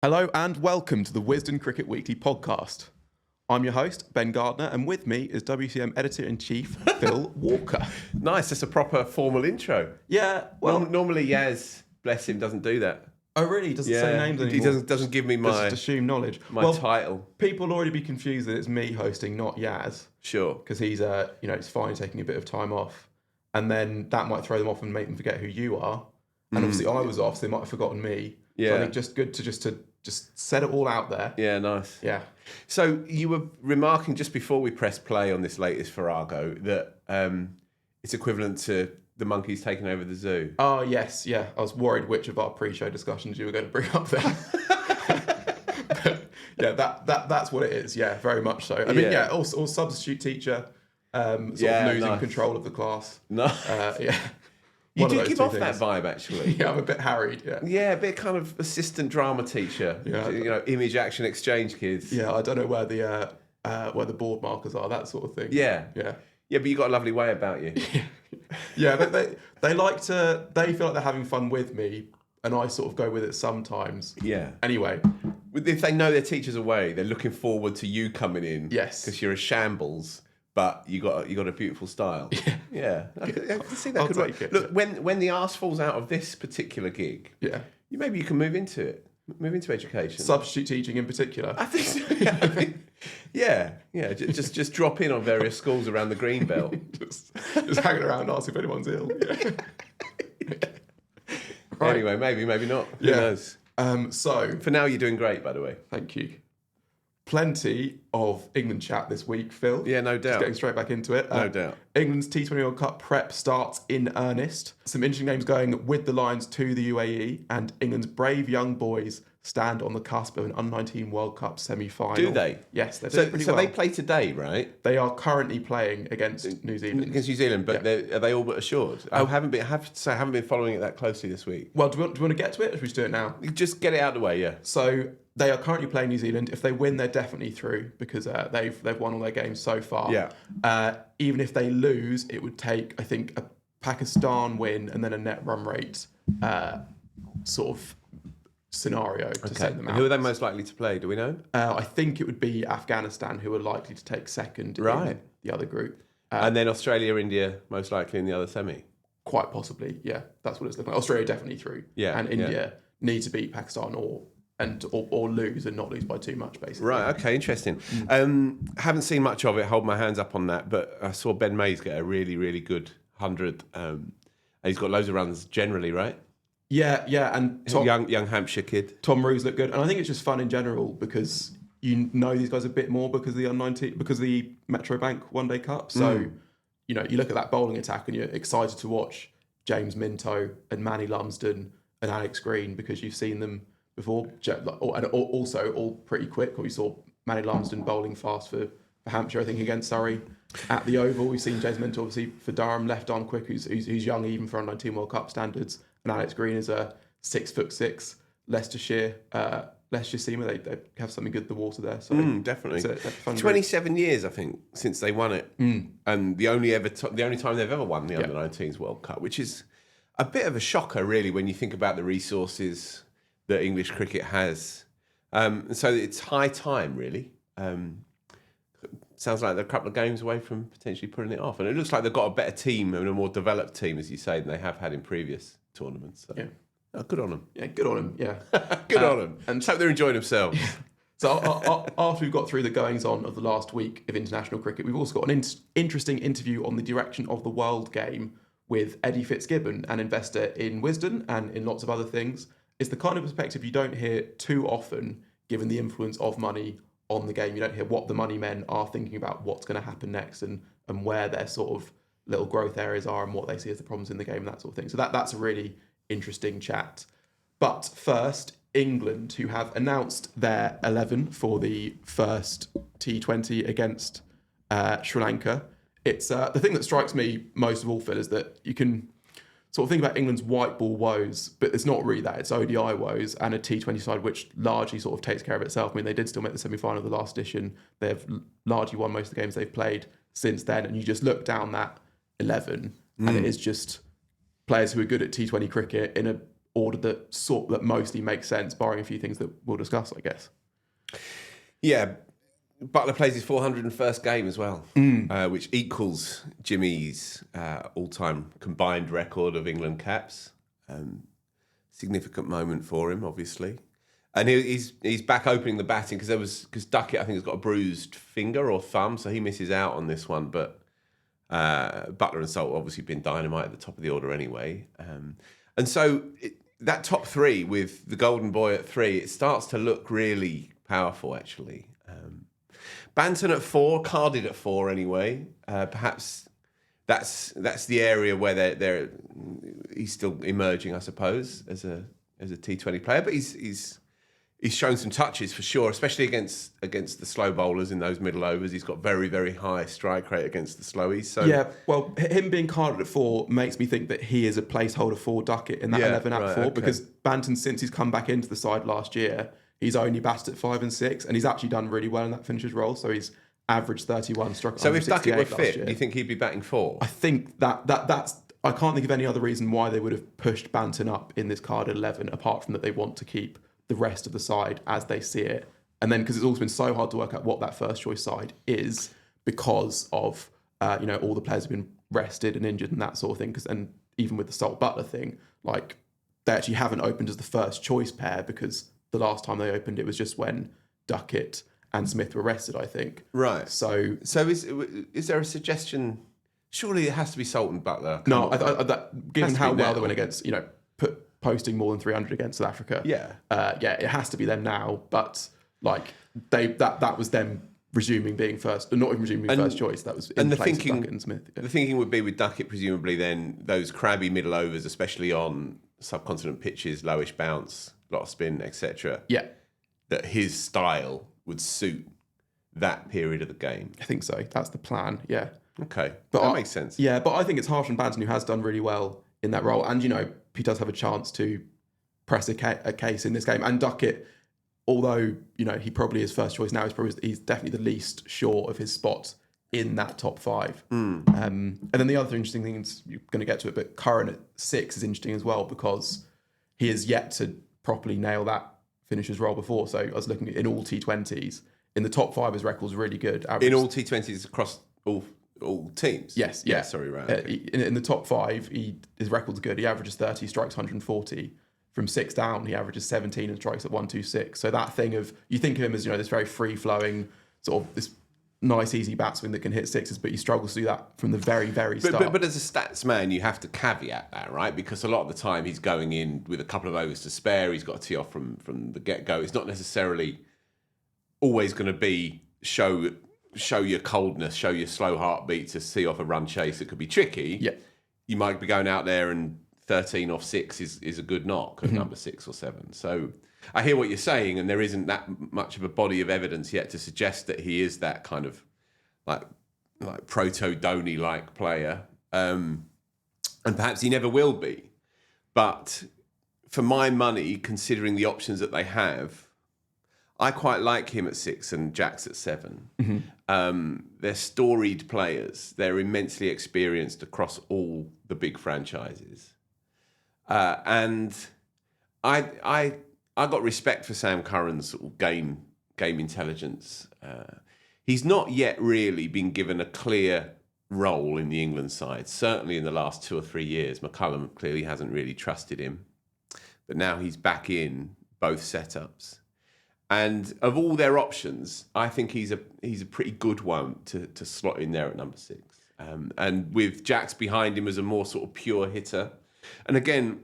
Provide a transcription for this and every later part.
Hello and welcome to the Wisden Cricket Weekly podcast. I'm your host, Ben Gardner, and with me is WCM Editor-in-Chief Phil Walker. Nice, that's a proper formal intro. Yeah, well... Normally Yaz, bless him, doesn't do that. Oh really? He doesn't say names anymore? He doesn't give me just assume knowledge. My title. People will already be confused that it's me hosting, not Yaz. Sure. Because he's, it's fine taking a bit of time off. And then that might throw them off and make them forget who you are. And obviously I was off, so they might have forgotten me. Yeah. So I think just good to just set it all out there. Yeah, nice. Yeah. So you were remarking just before we pressed play on this latest Farrago that it's equivalent to the monkeys taking over the zoo. Oh, yes, yeah. I was worried which of our pre-show discussions you were going to bring up there. But, yeah, that's what it is. Yeah, very much so. I mean, or substitute teacher, sort of losing control of the class. No. Yeah. You do give off that vibe, actually. Yeah, I'm a bit harried, yeah. Yeah, a bit kind of assistant drama teacher. Yeah. Image action exchange kids. Yeah, I don't know where the board markers are, that sort of thing. Yeah. Yeah. Yeah, but you got a lovely way about you. Yeah, they feel like they're having fun with me, and I sort of go with it sometimes. Yeah. Anyway. If they know their teacher's away, they're looking forward to you coming in. Yes. Because you're a shambles, but you got a beautiful style. Yeah. I can see that could work. Look, when the arse falls out of this particular gig, maybe you can move into it. Move into education. Substitute teaching in particular. I think so. Yeah. Just drop in on various schools around the Greenbelt. just hanging around, asking if anyone's ill. Yeah. Right. Anyway, maybe not. Who knows? So for now, you're doing great, by the way. Thank you. Plenty of England chat this week, Phil. Yeah, no doubt. Just getting straight back into it. No doubt. England's T20 World Cup prep starts in earnest. Some interesting names going with the Lions to the UAE, and England's brave young boys stand on the cusp of an Under-19 World Cup semi-final. Do they? Yes, they're doing pretty well. So they play today, right? They are currently playing against New Zealand. Against New Zealand, but are they all but assured? I haven't been following it that closely this week. Well, do we want to get to it, or should we just do it now? Just get it out of the way, yeah. So they are currently playing New Zealand. If they win, they're definitely through because they've won all their games so far. Yeah. Even if they lose, it would take, I think, a Pakistan win and then a net run rate sort of scenario to send them out. Who are they most likely to play? Do we know? I think it would be Afghanistan, who are likely to take second in the other group. And then Australia, India, most likely in the other semi. Quite possibly, yeah. That's what it's looking like. Australia definitely through. Yeah. And India need to beat Pakistan or lose and not lose by too much, basically. Right, okay, interesting. Haven't seen much of it, hold my hands up on that, but I saw Ben Mays get a really, really good 100. And he's got loads of runs generally, right? Yeah, and young Hampshire kid. Tom Roos looked good. And I think it's just fun in general because you know these guys a bit more because of the Under-19, because of the Metro Bank One Day Cup. So, you look at that bowling attack and you're excited to watch James Minto and Manny Lumsden and Alex Green because you've seen them before, and also all pretty quick. We saw Manny Lumsden bowling fast for Hampshire, I think, against Surrey at the Oval. We've seen James Minto, obviously, for Durham, left arm quick, who's young even for Under-19 World Cup standards. And Alex Green is a 6'6" Leicestershire seamer. They have something good in the water there. So definitely. It's a fun 27 years, I think, since they won it, and the only time they've ever won the Under-19s World Cup, which is a bit of a shocker, really, when you think about the resources that English cricket has. So it's high time, really. Sounds like they're a couple of games away from potentially putting it off. And it looks like they've got a better team and a more developed team, as you say, than they have had in previous tournaments. So. Yeah. Good on them. Yeah, good on them, yeah. Good on them. And hope they're enjoying themselves. So after we've got through the goings-on of the last week of international cricket, we've also got an interesting interview on the direction of the world game with Eddie Fitzgibbon, an investor in Wisden and in lots of other things. It's the kind of perspective you don't hear too often, given the influence of money on the game. You don't hear what the money men are thinking about what's going to happen next and where their sort of little growth areas are and what they see as the problems in the game and that sort of thing. So that's a really interesting chat. But first, England, who have announced their 11 for the first T20 against Sri Lanka. It's the thing that strikes me most of all, Phil, is that you can sort of think about England's white ball woes, but it's not really that. It's ODI woes and a T20 side which largely sort of takes care of itself. I mean, they did still make the semi-final of the last edition. They've largely won most of the games they've played since then. And you just look down that 11 and it is just players who are good at T20 cricket in order that mostly makes sense, barring a few things that we'll discuss, I guess. Yeah, Butler plays his 401st game as well, which equals Jimmy's all-time combined record of England caps. Significant moment for him, obviously. And he's back opening the batting because Duckett, I think, has got a bruised finger or thumb, so he misses out on this one. But Butler and Salt obviously been dynamite at the top of the order anyway. And so that top three with the golden boy at 3, it starts to look really powerful, actually. Banton at 4, carded at 4 anyway. Perhaps that's the area where he's still emerging, I suppose, as a T20 player. But he's shown some touches for sure, especially against the slow bowlers in those middle overs. He's got very, very high strike rate against the slowies. So yeah, well, him being carded at 4 makes me think that he is a placeholder for Duckett in that 11 at 4, because Banton, since he's come back into the side last year, he's only batted at 5 and 6, and he's actually done really well in that finisher's role. So he's averaged 31, struck. So if Duckett were fit, do you think he'd be batting 4? I think that's. I can't think of any other reason why they would have pushed Banton up in this carded 11, apart from that they want to keep the rest of the side as they see it. And then because it's also been so hard to work out what that first choice side is because of all the players have been rested and injured and that sort of thing. And even with the Salt Butler thing, like they actually haven't opened as the first choice pair, because the last time they opened it was just when Duckett and Smith were rested, I think. Right. So is there a suggestion? Surely it has to be Salt and Butler. No, given how well they went against, posting more than 300 against South Africa. Yeah. It has to be them now. But like that was them resuming being first, or not even resuming being first choice. That was in place of Duckett and Smith. Yeah. The thinking would be with Duckett, presumably then those crabby middle overs, especially on subcontinent pitches, lowish bounce, a lot of spin, etc. Yeah. That his style would suit that period of the game. I think so. That's the plan. Yeah. Okay, but that makes sense. Yeah, but I think it's harsh on Banton, who has done really well in that role, and he does have a chance to press a case in this game. And Duckett, although he probably is first choice now, he's definitely the least sure of his spot in that top 5. And then the other interesting thing is, you're going to get to it, but Curran at 6 is interesting as well, because he has yet to properly nail that finisher's role before. So I was looking at in all T20s, in the top 5, his record's really good. In all T20s across all teams? Yes. Yeah, sorry, right. Okay. In the top 5, his record's good. He averages 30, strikes 140. From 6 down, he averages 17 and strikes at 126. So that thing of, you think of him as this very free-flowing, sort of this nice, easy batsman that can hit sixes, but he struggles to do that from the very, very start. But as a stats man, you have to caveat that, right? Because a lot of the time he's going in with a couple of overs to spare. He's got to tee off from the get-go. It's not necessarily always going to be show your coldness, show your slow heartbeat to see off a run chase. It could be tricky. Yeah. You might be going out there and 13 off 6 is a good knock at number 6 or 7. So I hear what you're saying, and there isn't that much of a body of evidence yet to suggest that he is that kind of like proto-Dhoni-like player. And perhaps he never will be. But for my money, considering the options that they have, I quite like him at 6 and Jax at 7. They're storied players. They're immensely experienced across all the big franchises. And I got respect for Sam Curran's sort of game intelligence. He's not yet really been given a clear role in the England side. Certainly in the last 2 or 3 years, McCullum clearly hasn't really trusted him. But now he's back in both setups. And of all their options, I think he's a pretty good one to slot in there at number 6. And with Jax behind him as a more sort of pure hitter. And again,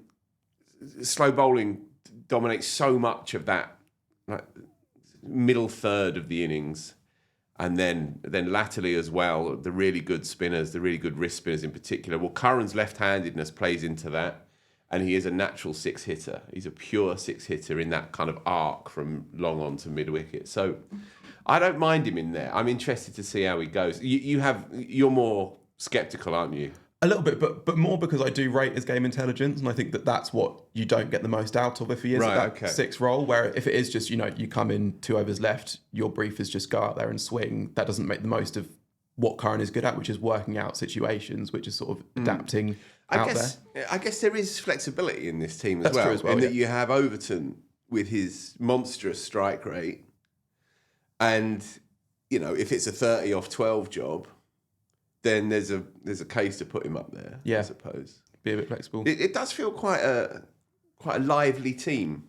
slow bowling dominates so much of that middle third of the innings. And then latterly as well, the really good spinners, the really good wrist spinners in particular. Well, Curran's left-handedness plays into that. And he is a natural 6 hitter. He's a pure 6 hitter in that kind of arc from long on to mid wicket. So I don't mind him in there. I'm interested to see how he goes. You're more sceptical, aren't you? A little bit, but more because I do rate his game intelligence, and I think that's what you don't get the most out of if he is at that 6 role. Where if it is just you come in 2 overs left, your brief is just go out there and swing. That doesn't make the most of what Curran is good at, which is working out situations, which is sort of adapting out there. I guess there is flexibility in this team as That's well. true as well, in yeah. that you have Overton with his monstrous strike rate, and if it's a 30 off 12 job, then there's a case to put him up there. Yeah. I suppose Be a bit flexible. it does feel quite a lively team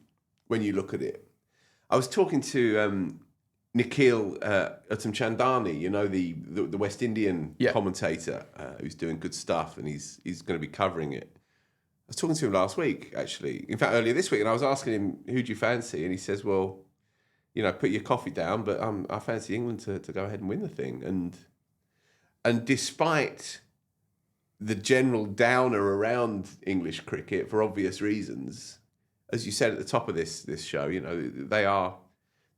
when you look at it. I was talking to Nikhil Uttamchandani, the West Indian commentator who's doing good stuff, and he's going to be covering it. I was talking to him last week, actually. In fact, earlier this week, and I was asking him, who do you fancy? And he says, well, put your coffee down, but I fancy England to go ahead and win the thing. And despite the general downer around English cricket, for obvious reasons, as you said at the top of this show,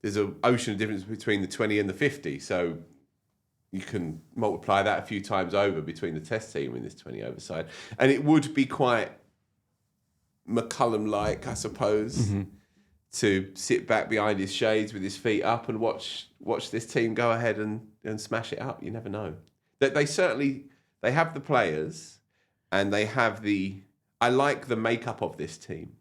there's an ocean of difference between the 20 and the 50. So you can multiply that a few times over between the Test team and this 20 over side. And it would be quite McCullum-like, I suppose, to sit back behind his shades with his feet up and watch this team go ahead and smash it up. You never know. That they have the players, and they have I like the makeup of this team.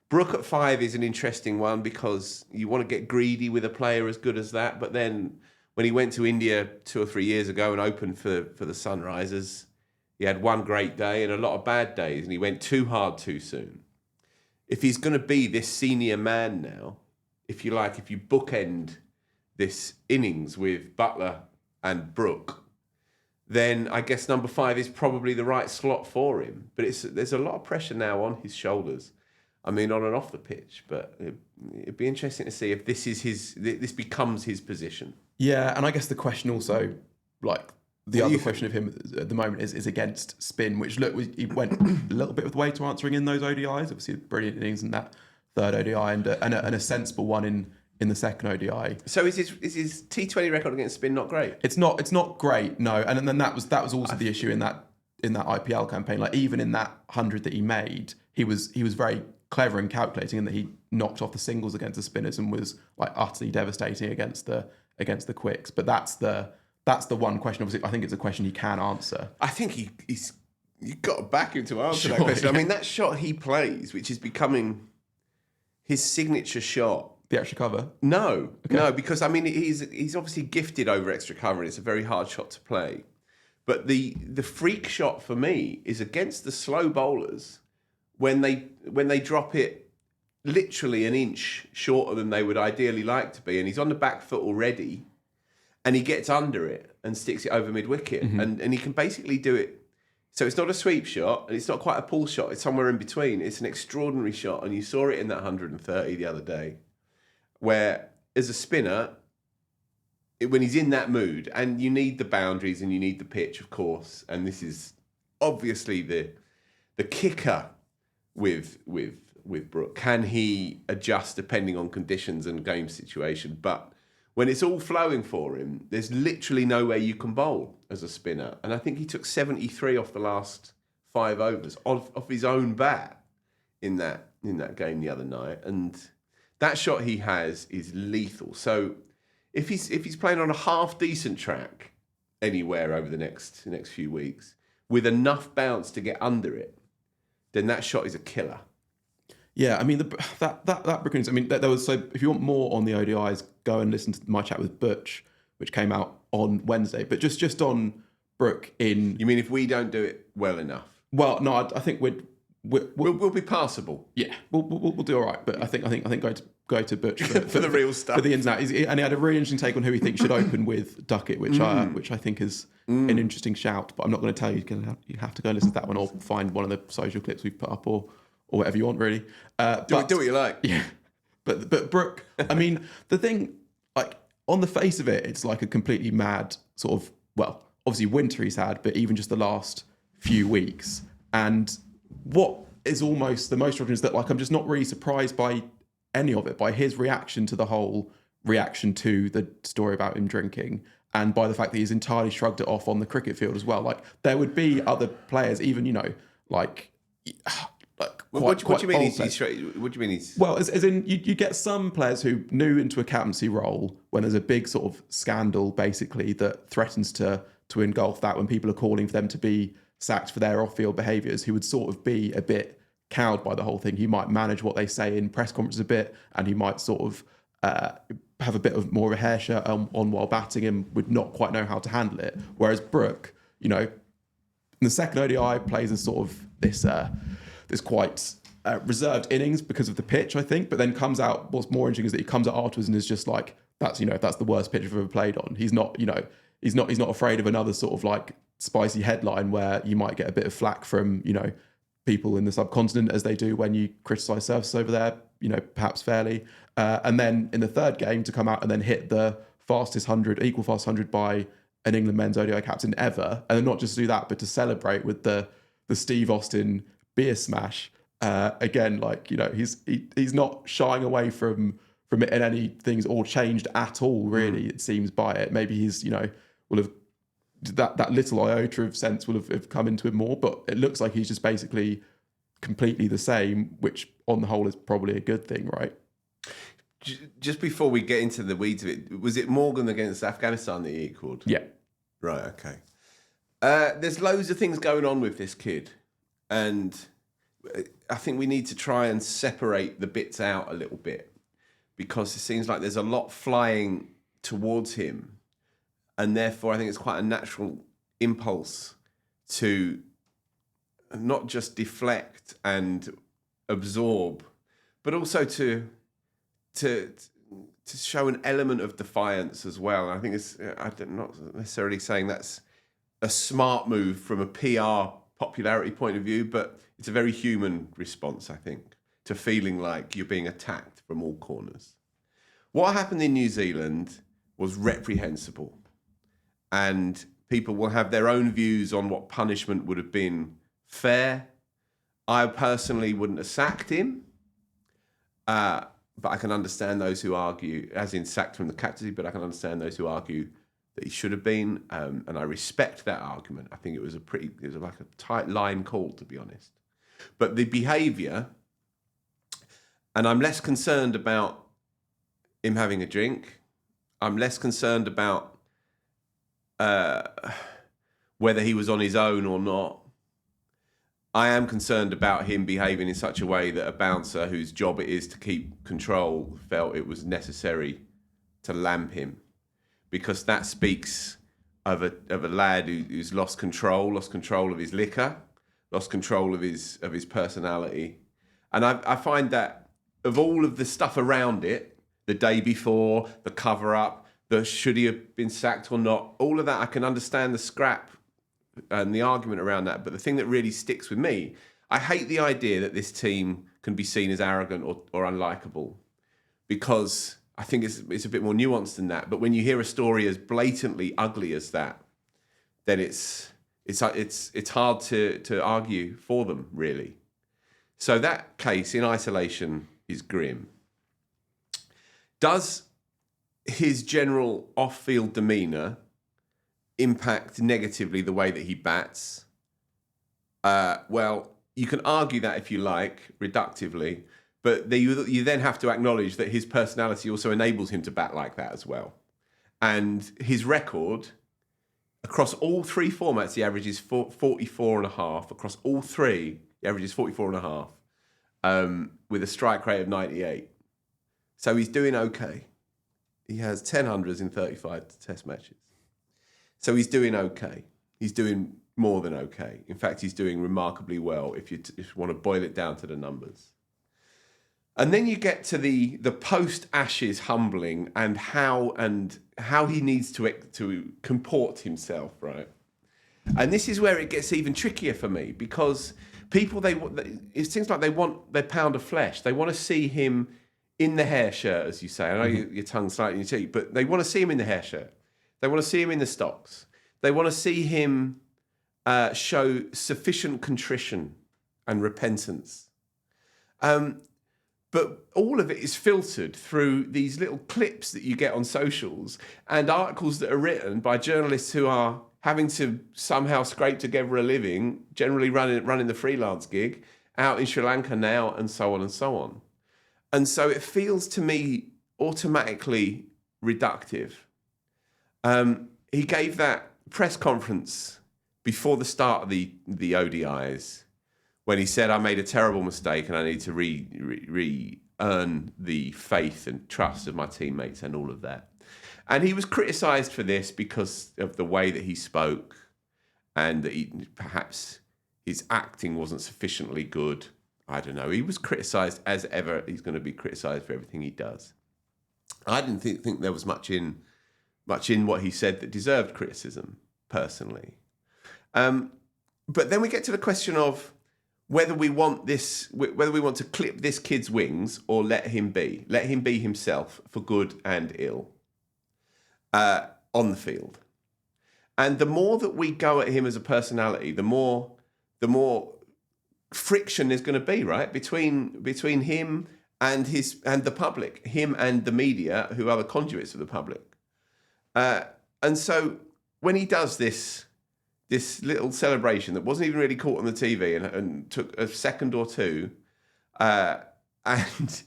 Brook at 5 is an interesting one because you want to get greedy with a player as good as that. But then when he went to India 2 or 3 years ago and opened for the Sunrisers, he had one great day and a lot of bad days, and he went too hard too soon. If he's going to be this senior man now, if you bookend this innings with Buttler and Brook, then I guess number 5 is probably the right slot for him. But there's a lot of pressure now on his shoulders. I mean, on and off the pitch. But it'd be interesting to see if this becomes his position. Yeah, and I guess the question also, the other question of him at the moment is against spin, which he went a little bit of the way to answering in those ODIs. Obviously, a brilliant innings in that third ODI and a sensible one in the second ODI. So is his T20 record against spin not great? It's not great, no. And then that was also the issue in that IPL campaign. Like even in that 100 that he made, he was very clever in calculating, in that he knocked off the singles against the spinners and was utterly devastating against the quicks. But that's the one question. Obviously, I think it's a question he can answer. I think you've got to back him to answer that question. Yeah. I mean, that shot he plays, which is becoming his signature shot. The extra cover? No, because I mean, he's obviously gifted over extra cover, and it's a very hard shot to play. But the freak shot for me is against the slow bowlers when they drop it literally an inch shorter than they would ideally like to be, and he's on the back foot already, and he gets under it and sticks it over mid-wicket, and he can basically do it. So it's not a sweep shot, and it's not quite a pull shot. It's somewhere in between. It's an extraordinary shot, and you saw it in that 130 the other day, where as a spinner, when he's in that mood, and you need the boundaries and you need the pitch, of course, and this is obviously the kicker with Brook. Can he adjust depending on conditions and game situation? But when it's all flowing for him, there's literally nowhere you can bowl as a spinner. And I think he took 73 off the last 5 overs off his own bat in that game the other night. And that shot he has is lethal. So if he's playing on a half decent track anywhere over the next few weeks with enough bounce to get under it, then that shot is a killer. Yeah, I mean that Brook innings. I mean, there was, so if you want more on the ODIs, go and listen to my chat with Butch, which came out on Wednesday. But just on Brook in. You mean if we don't do it well enough? Well, no, I think we'll be passable. Yeah, we'll do all right. But I think go to Butch for the real stuff, for the ins and outs. And he had a really interesting take on who he thinks should open with Duckett, which I think is an interesting shout. But I'm not going to tell you. You have to go and listen to that one, or find one of the social clips we've put up, or whatever you want, really. Do what you like. Yeah, but Brook. I mean, the thing, on the face of it, it's like a completely mad sort of. Well, obviously winter he's had, but even just the last few weeks. And what is almost the most shocking is that I'm just not really surprised by any of it, by his reaction to the whole reaction to the story about him drinking, and by the fact that he's entirely shrugged it off on the cricket field as well. There would be other players, even what do you mean what do you mean he's... Well, as in you get some players who new into a captaincy role when there's a big sort of scandal basically that threatens to engulf that, when people are calling for them to be sacked for their off-field behaviours, who would sort of be a bit cowed by the whole thing. He might manage what they say in press conferences a bit, and he might sort of have a bit of more of a hair shirt on while batting and would not quite know how to handle it. Whereas Brook, in the second ODI plays a sort of this quite reserved innings because of the pitch, I think, but then comes out. What's more interesting is that he comes out afterwards and is just like, that's the worst pitch I've ever played on. He's not afraid of another sort of like spicy headline where you might get a bit of flack from people in the subcontinent, as they do when you criticise services over there, perhaps fairly. And then in the third game to come out and then hit the equal fast 100 by an England men's ODI captain ever, and then not just do that, but to celebrate with the Steve Austin beer smash. Again, he's not shying away from it in any things or changed at all, really, it seems, by it. Maybe he's, will have that little iota of sense will have come into him more, but it looks like he's just basically completely the same, which on the whole is probably a good thing, right? Just before we get into the weeds of it, was it Morgan against Afghanistan that he equalled? Yeah. Right, okay. There's loads of things going on with this kid, and I think we need to try and separate the bits out a little bit, because it seems like there's a lot flying towards him, and therefore I think it's quite a natural impulse to not just deflect and absorb, but also to show an element of defiance as well. And I think I'm not necessarily saying that's a smart move from a PR popularity point of view, but it's a very human response, I think, to feeling like you're being attacked from all corners. What happened in New Zealand was reprehensible, and people will have their own views on what punishment would have been fair. I personally wouldn't have sacked him, but I can understand those who argue, as in sacked from the captaincy, but I can understand those who argue that he should have been, and I respect that argument. I think it was like a tight line call, to be honest. But the behaviour, and I'm less concerned about him having a drink. I'm less concerned about whether he was on his own or not. I am concerned about him behaving in such a way that a bouncer whose job it is to keep control felt it was necessary to lamp him, because that speaks of a lad who's lost control of his liquor, lost control of his personality. And I find that of all of the stuff around it, the day before, the cover-up, the should he have been sacked or not, all of that, I can understand the scrap and the argument around that. But the thing that really sticks with me, I hate the idea that this team can be seen as arrogant or unlikable, because I think it's a bit more nuanced than that. But when you hear a story as blatantly ugly as that, then it's hard to argue for them, really. So that case in isolation is grim. Does his general off-field demeanour impact negatively the way that he bats? Well, you can argue that if you like, reductively, but you then have to acknowledge that his personality also enables him to bat like that as well. And his record, across all three formats, he averages 44.5. Across all three, he averages 44.5, with a strike rate of 98. So he's doing okay. He has 10 hundreds in 35 test matches. So he's doing okay. He's doing more than okay. In fact, he's doing remarkably well if you want to boil it down to the numbers. And then you get to the post-Ashes humbling and how he needs to comport himself, right? And this is where it gets even trickier for me, because people, it seems like they want their pound of flesh. They want to see him in the hair shirt, as you say. I know your tongue's slightly in your cheek, but they want to see him in the hair shirt. They want to see him in the stocks. They want to see him show sufficient contrition and repentance. But all of it is filtered through these little clips that you get on socials and articles that are written by journalists who are having to somehow scrape together a living, generally running the freelance gig, out in Sri Lanka now, and so on and so on. And so it feels to me automatically reductive. He gave that press conference before the start of the ODIs, when he said, I made a terrible mistake and I need to re-earn the faith and trust of my teammates and all of that. And he was criticised for this because of the way that he spoke and that perhaps his acting wasn't sufficiently good. I don't know. He was criticised as ever. He's going to be criticised for everything he does. I didn't think there was much in what he said that deserved criticism, personally. But then we get to the question of whether we want to clip this kid's wings or let him be himself for good and ill on the field. And the more that we go at him as a personality, the more friction there's going to be, right, between him and the public, him and the media, who are the conduits of the public. And so when he does this little celebration that wasn't even really caught on the TV and took a second or two, and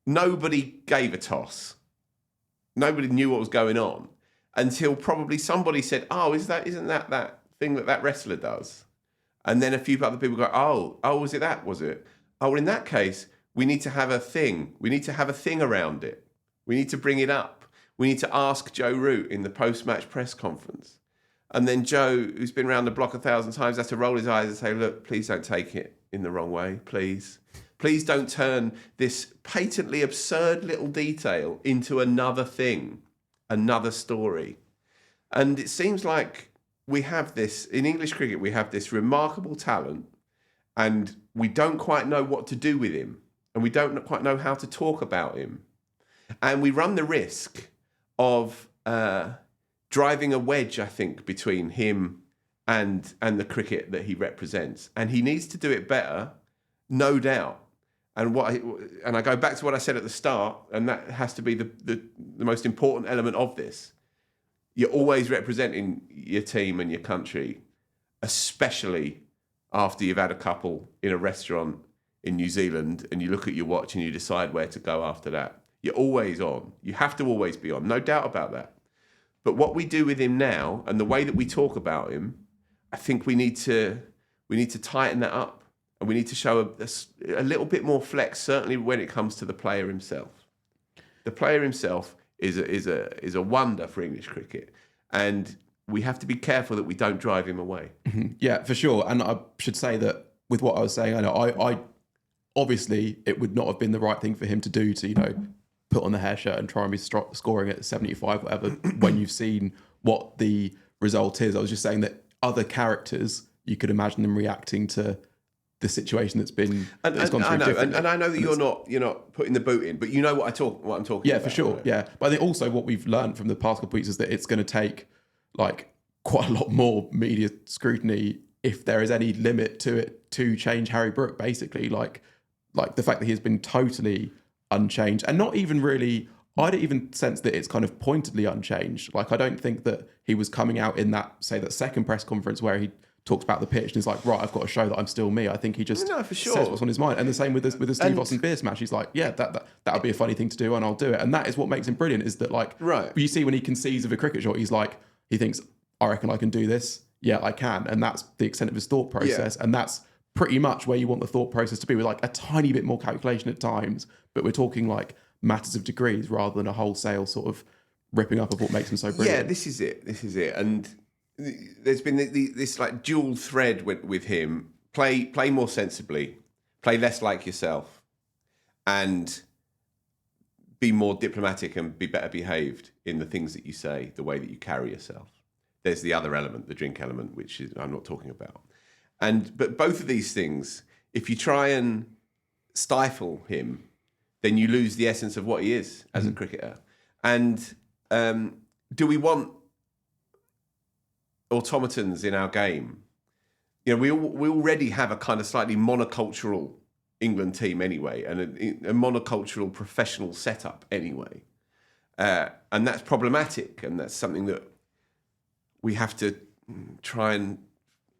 nobody gave a toss. Nobody knew what was going on until probably somebody said, "Oh, isn't that thing that wrestler does?" And then a few other people go, "Oh, was it that? Was it? Oh, well, in that case, we need to have a thing. We need to have a thing around it. We need to bring it up. We need to ask Joe Root in the post-match press conference." And then Joe, who's been around the block 1,000 times, has to roll his eyes and say, "Look, please don't take it in the wrong way, please. Please don't turn this patently absurd little detail into another thing, another story." And it seems like we have this, in English cricket, we have this remarkable talent and we don't quite know what to do with him and we don't quite know how to talk about him. And we run the risk of driving a wedge, I think, between him and the cricket that he represents. And he needs to do it better, no doubt. And I go back to what I said at the start, and that has to be the most important element of this. You're always representing your team and your country, especially after you've had a couple in a restaurant in New Zealand and you look at your watch and you decide where to go after that. You're always on. You have to always be on, no doubt about that. But what we do with him now and the way that we talk about him, I think we need to tighten that up. And we need to show a little bit more flex, certainly when it comes to the player himself. The player himself is a wonder for English cricket, and we have to be careful that we don't drive him away. Yeah, for sure. And I should say that with what I was saying, I obviously it would not have been the right thing for him to do to put on the hair shirt and try and be scoring at 75, whatever. When you've seen what the result is, I was just saying that other characters, you could imagine them reacting to the situation that's been that's gone through differently. And I know that you're not putting the boot in, but you know what I'm talking about. Yeah, for sure. Right? Yeah, but I think also what we've learned from the past couple of weeks is that it's going to take like quite a lot more media scrutiny if there is any limit to it to change Harry Brook. Basically, like the fact that he has been totally unchanged and not even really. I don't even sense that it's kind of pointedly unchanged. Like I don't think that he was coming out in that second press conference where he talks about the pitch and is like, right, I've got to show that I'm still me. I think he just for sure. says what's on his mind. And the same with the Steve Austin beer smash. He's like, yeah, that would be a funny thing to do and I'll do it. And that is what makes him brilliant, is that like, right. You see when he conceives of a cricket shot, he's like, he thinks, I reckon I can do this. Yeah, I can. And that's the extent of his thought process. Yeah. And that's pretty much where you want the thought process to be, with like a tiny bit more calculation at times. But we're talking like matters of degrees rather than a wholesale sort of ripping up of what makes him so brilliant. Yeah, this is it. And there's been this like dual thread with him. Play more sensibly, play less like yourself, and be more diplomatic and be better behaved in the things that you say, the way that you carry yourself. There's the other element, the drink element, which I'm not talking about. But both of these things, if you try and stifle him, then you lose the essence of what he is as a cricketer. And do we want automatons in our game? We already have a kind of slightly monocultural England team anyway, and a monocultural professional setup anyway. And that's problematic, and that's something that we have to try and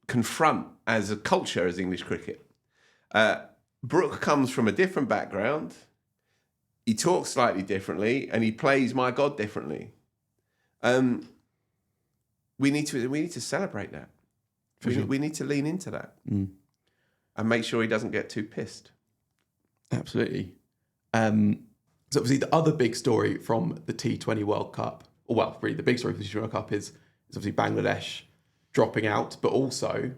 confront as a culture, as English cricket. Brook comes from a different background. He talks slightly differently, and he plays, my God, differently. We need to celebrate that. We need to lean into that and make sure he doesn't get too pissed. Absolutely. So obviously the other big story from the T20 World Cup, or well, really the big story for the T20 World Cup is obviously Bangladesh dropping out, but also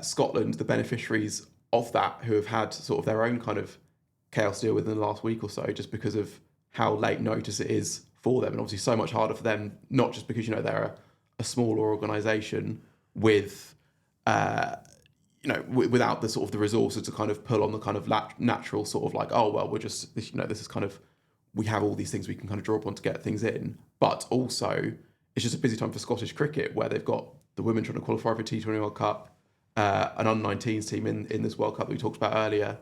Scotland, the beneficiaries of that, who have had sort of their own kind of chaos to deal with in the last week or so, just because of how late notice it is for them, and obviously so much harder for them, not just because they're a smaller organisation with without the sort of the resources to kind of pull on the kind of natural sort of like, oh well, we're just this is kind of, we have all these things we can kind of draw upon to get things in, but also it's just a busy time for Scottish cricket where they've got the women trying to qualify for a T20 World Cup, an under-19s team in this World Cup that we talked about earlier,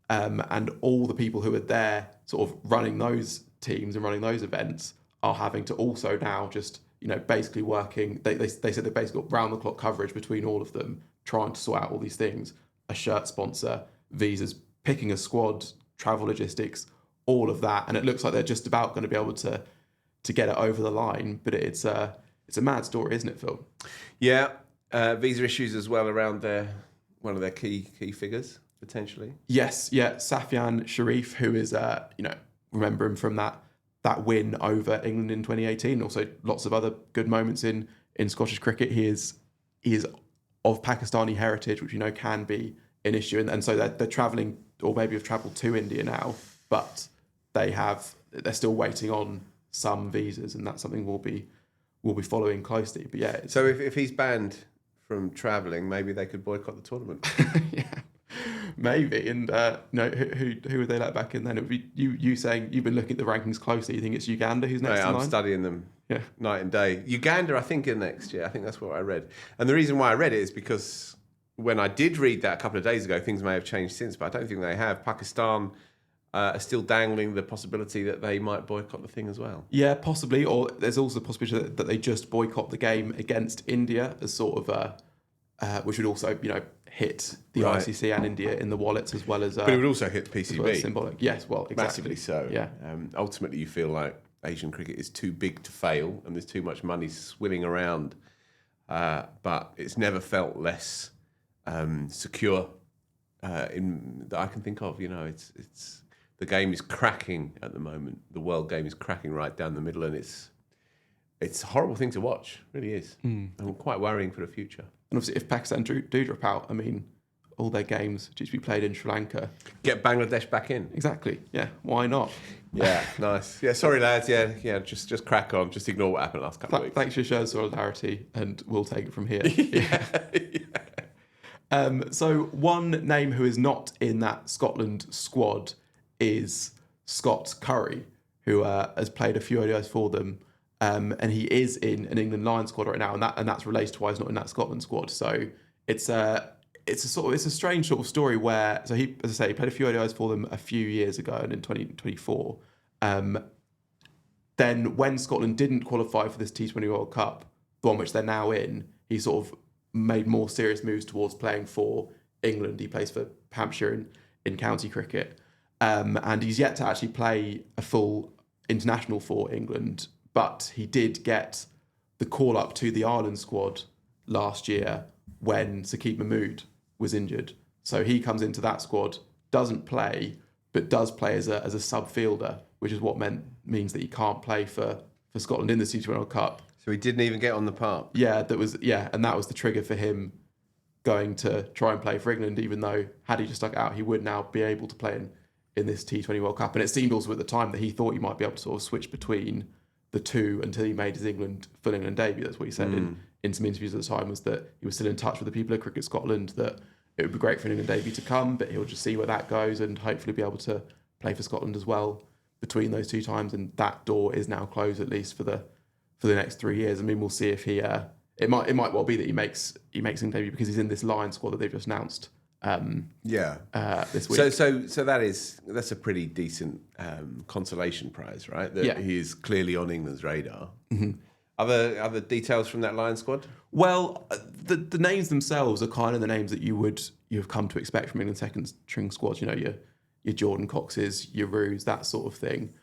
and all the people who are there sort of running those teams and running those events are having to also now just, basically working. They said they've basically got round-the-clock coverage between all of them, trying to sort out all these things, a shirt sponsor, visas, picking a squad, travel logistics, all of that. And it looks like they're just about going to be able to get it over the line. But it's a mad story, isn't it, Phil? Yeah. Visa issues as well around one of their key figures, potentially. Yes, yeah. Safian Sharif, who is, remember him from that win over England in 2018. Also lots of other good moments in Scottish cricket. He is of Pakistani heritage, which can be an issue. And so they're travelling, or maybe have travelled to India now, but they're still waiting on some visas, and that's something we'll be following closely. But yeah. So if he's banned from travelling, maybe they could boycott the tournament. Yeah, maybe. And who would they let back in then? It would be you saying you've been looking at the rankings closely. You think it's Uganda who's next in line? I'm studying them night and day. Uganda, I think, in next year. I think that's what I read. And the reason why I read it is because when I did read that a couple of days ago, things may have changed since, but I don't think they have. Pakistan are still dangling the possibility that they might boycott the thing as well. Yeah, possibly. Or there's also the possibility that they just boycott the game against India as sort of which would also, hit the ICC and India in the wallets as well as. But it would also hit the PCB. Well symbolic. Yes, well, exactly. Massively so. Yeah. Ultimately, you feel like Asian cricket is too big to fail, and there's too much money swilling around. But it's never felt less secure that I can think of. It's the game is cracking at the moment. The world game is cracking right down the middle, and it's a horrible thing to watch. It really is. And quite worrying for the future. And obviously, if Pakistan do drop out, all their games due to be played in Sri Lanka. Get Bangladesh back in. Exactly. Yeah. Why not? Yeah. Nice. Yeah. Sorry, lads. Yeah. Just crack on. Just ignore what happened last couple of weeks. Thanks for your show of solidarity, and we'll take it from here. Yeah. So one name who is not in that Scotland squad is Scott Curry, who has played a few ODIs for them. And he is in an England Lions squad right now, and that's related to why he's not in that Scotland squad. So it's a strange sort of story where, so he, as I say, he played a few ODIs for them a few years ago, and in 2024. Then when Scotland didn't qualify for this T20 World Cup, the one which they're now in, he sort of made more serious moves towards playing for England. He plays for Hampshire in county cricket, and he's yet to actually play a full international for England. But he did get the call up to the Ireland squad last year when Saqib Mahmood was injured. So he comes into that squad, doesn't play, but does play as a sub fielder, which is what means that he can't play for Scotland in the T20 World Cup. So he didn't even get on the park. Yeah, and that was the trigger for him going to try and play for England, even though had he just stuck it out, he would now be able to play in this T20 World Cup. And it seemed also at the time that he thought he might be able to sort of switch between the two until he made his full England debut. That's what he said in some interviews at the time, was that he was still in touch with the people at Cricket Scotland, that it would be great for an England debut to come, but he'll just see where that goes and hopefully be able to play for Scotland as well between those two times. And that door is now closed, at least for the next 3 years. We'll see if he it might well be that he makes England debut because he's in this Lions squad that they've just announced this week. So that's a pretty decent consolation prize, right? That he is clearly on England's radar. Mm-hmm. Other details from that Lions squad? Well, the names themselves are kind of the names that you have come to expect from England's second string squads. Your Jordan Coxes, your Roos, that sort of thing.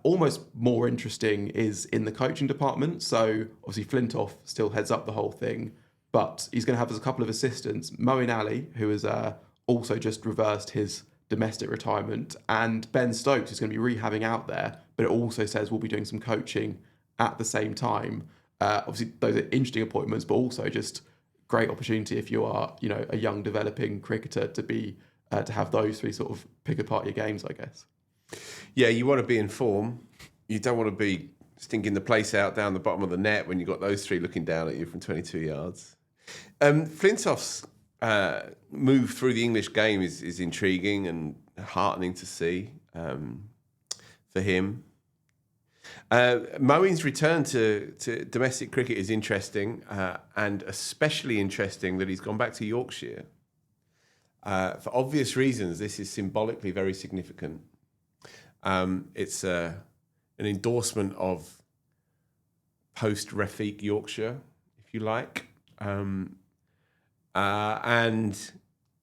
Almost more interesting is in the coaching department. So obviously Flintoff still heads up the whole thing, but he's going to have as a couple of assistants, Moeen Ali, who has also just reversed his domestic retirement, and Ben Stokes, who's going to be rehabbing out there, but it also says we'll be doing some coaching at the same time. Obviously, those are interesting appointments, but also just great opportunity if you are, a young developing cricketer to be to have those three sort of pick apart your games, I guess. Yeah, you want to be in form. You don't want to be stinking the place out down the bottom of the net when you've got those three looking down at you from 22 yards. Flintoff's move through the English game is intriguing and heartening to see for him. Moeen's return to domestic cricket is interesting, and especially interesting that he's gone back to Yorkshire. For obvious reasons, this is symbolically very significant. It's an endorsement of post-Rafiq Yorkshire, if you like. And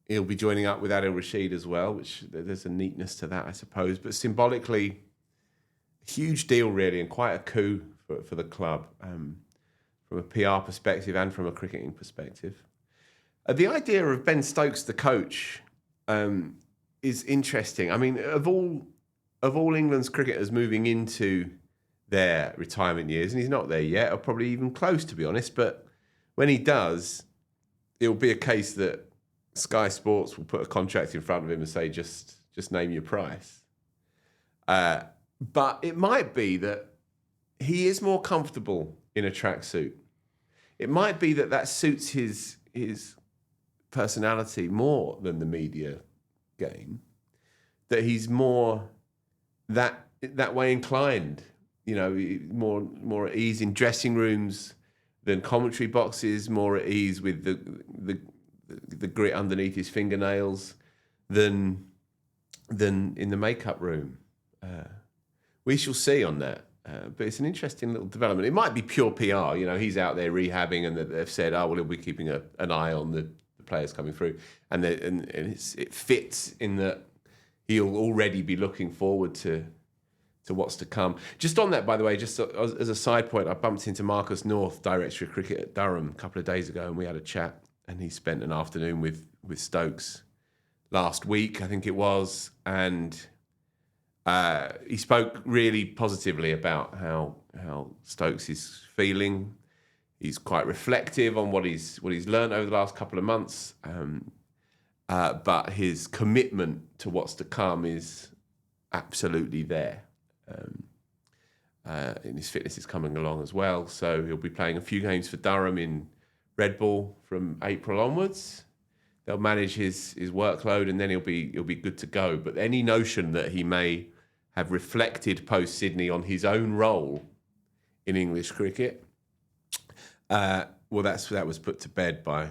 he'll be joining up with Adil Rashid as well, which there's a neatness to that, I suppose. But symbolically, huge deal, really, and quite a coup for the club from a PR perspective and from a cricketing perspective. The idea of Ben Stokes, the coach, is interesting. I mean, of all England's cricketers moving into their retirement years, and he's not there yet, or probably even close, to be honest, but when he does, it will be a case that Sky Sports will put a contract in front of him and say, just name your price. But it might be that he is more comfortable in a tracksuit. It might be that suits his personality more than the media game. That he's more that way inclined. More at ease in dressing rooms than commentary boxes. More at ease with the grit underneath his fingernails than in the makeup room. We shall see on that. But it's an interesting little development. It might be pure PR. He's out there rehabbing, and they've said, "Oh, well, he'll be keeping an eye on the players coming through," and it fits in that he'll already be looking forward to what's to come. Just on that, by the way, just as a side point, I bumped into Marcus North, Director of Cricket at Durham, a couple of days ago, and we had a chat. And he spent an afternoon with Stokes last week, I think it was, and he spoke really positively about how Stokes is feeling. He's quite reflective on what he's learned over the last couple of months, but his commitment to what's to come is absolutely there. And his fitness is coming along as well. So he'll be playing a few games for Durham in Red Bull from April onwards. They'll manage his workload, and then he'll be good to go. But any notion that he may have reflected post Sydney on his own role in English cricket, that was put to bed by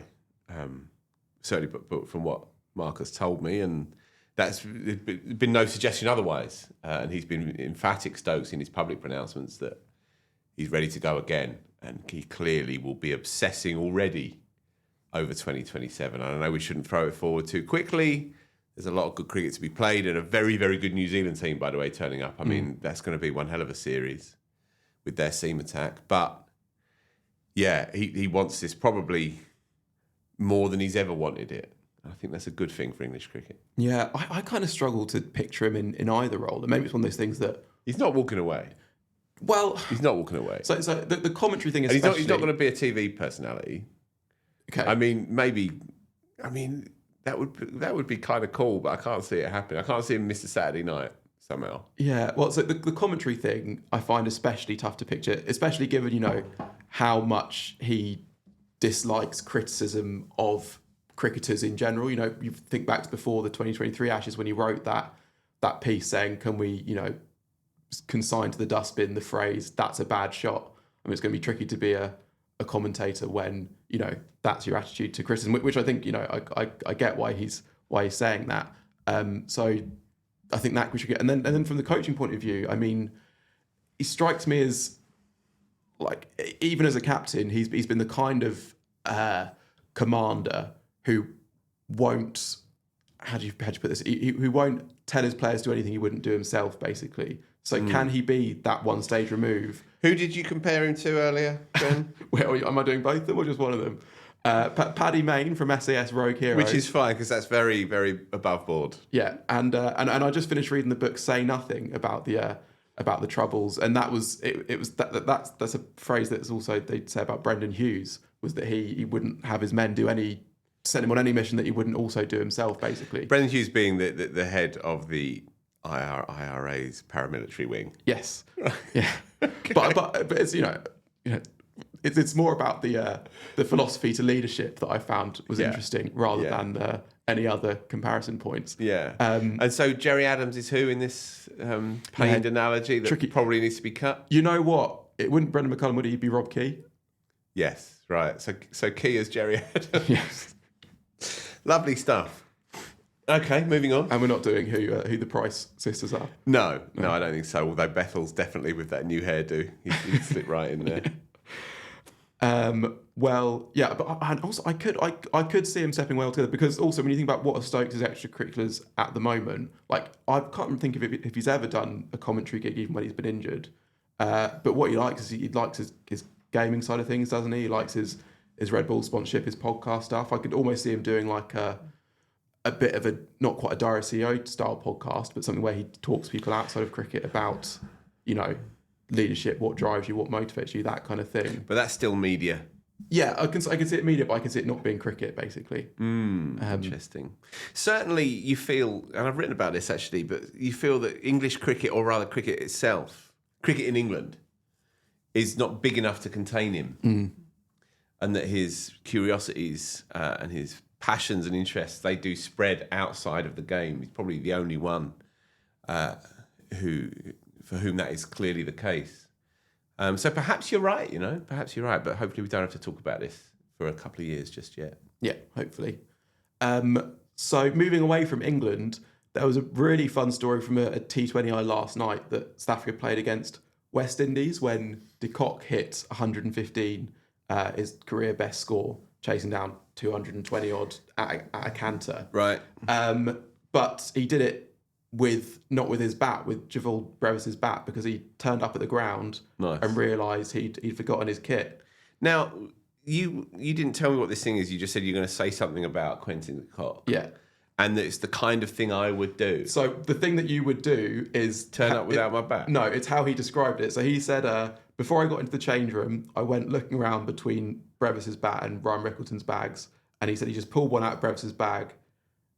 certainly, but from what Marcus told me, and there's been no suggestion otherwise. And he's been emphatic, Stokes, in his public pronouncements that he's ready to go again, and he clearly will be obsessing already over 2027. I know we shouldn't throw it forward too quickly. There's a lot of good cricket to be played, and a very, very good New Zealand team, by the way, turning up. I mean, that's going to be one hell of a series with their seam attack. But yeah, he wants this probably more than he's ever wanted it. I think that's a good thing for English cricket. Yeah, I kind of struggle to picture him in either role. And maybe it's one of those things that... He's not walking away. Well... He's not walking away. So the commentary thing is... He's not going to be a TV personality. Okay. I mean, maybe... that would be kind of cool, but I can't see it happening. I can't see him miss a Saturday night somehow. Yeah, well, so the commentary thing I find especially tough to picture, especially given, how much he dislikes criticism of cricketers in general. You think back to before the 2023 Ashes when he wrote that piece saying, can we, consign to the dustbin the phrase, that's a bad shot. I mean, it's going to be tricky to be a commentator when, that's your attitude to criticism, which I think, I get why he's saying that. So I think that we should get, and then from the coaching point of view, I mean, he strikes me as like, even as a captain, he's been the kind of commander who won't, how do you put this? Who won't tell his players to do anything he wouldn't do himself, basically. So can he be that one stage remove? Who did you compare him to earlier, Ben? Well, am I doing both of them or just one of them? Paddy Main from SAS Rogue Heroes. Which is fine, because that's very, very above board. Yeah, and I just finished reading the book Say Nothing about the Troubles, and that was that's a phrase that's also they'd say about Brendan Hughes, was that he wouldn't have his men send him on any mission that he wouldn't also do himself, basically. Brendan Hughes being the head of the IRA's paramilitary wing. Yes. Yeah. Okay. But it's it's more about the philosophy to leadership that I found was interesting rather than any other comparison points. Yeah. And so Jerry Adams is who in this pained analogy that tricky. Probably needs to be cut? You know what? It wouldn't Brendan McCullum, would he? Be Rob Key? Yes, right. So Key is Jerry Adams. Yes. Lovely stuff. Okay, moving on. And we're not doing who the Price sisters are. No, I don't think so. Although Bethel's definitely with that new hairdo, he'd slip right in there. Well, yeah, but also I could see him stepping well together, because also when you think about what are Stokes' extracurriculars at the moment, like I can't think of if he's ever done a commentary gig even when he's been injured. But what he likes his gaming side of things, doesn't he? He likes his Red Bull sponsorship, his podcast stuff. I could almost see him doing like a bit of a, not quite a Diary CEO style podcast, but something where he talks to people outside of cricket about, leadership, what drives you, what motivates you, that kind of thing. But that's still media. Yeah, I can see it media, but I can see it not being cricket, basically. Interesting. Certainly you feel, and I've written about this actually, but you feel that English cricket, or rather cricket itself, cricket in England, is not big enough to contain him. And that his curiosities and his passions and interests, they do spread outside of the game. He's probably the only one for whom that is clearly the case. So perhaps you're right, perhaps you're right, but hopefully we don't have to talk about this for a couple of years just yet. Yeah, hopefully. So moving away from England, there was a really fun story from a T20I last night that South Africa played against West Indies when de Kock hit 115, his career best score, chasing down 220 odd at a canter. Right. But he did it not with his bat, with Javel Brevis's bat, because he turned up at the ground and realised he'd forgotten his kit. Now, you didn't tell me what this thing is. You just said you're going to say something about Quentin de Kock. Yeah. And that it's the kind of thing I would do. So the thing that you would do is turn up without my bat. No, it's how he described it. So he said, before I got into the change room, I went looking around between Brevis's bat and Ryan Rickleton's bags, and he said he just pulled one out of Brevis's bag,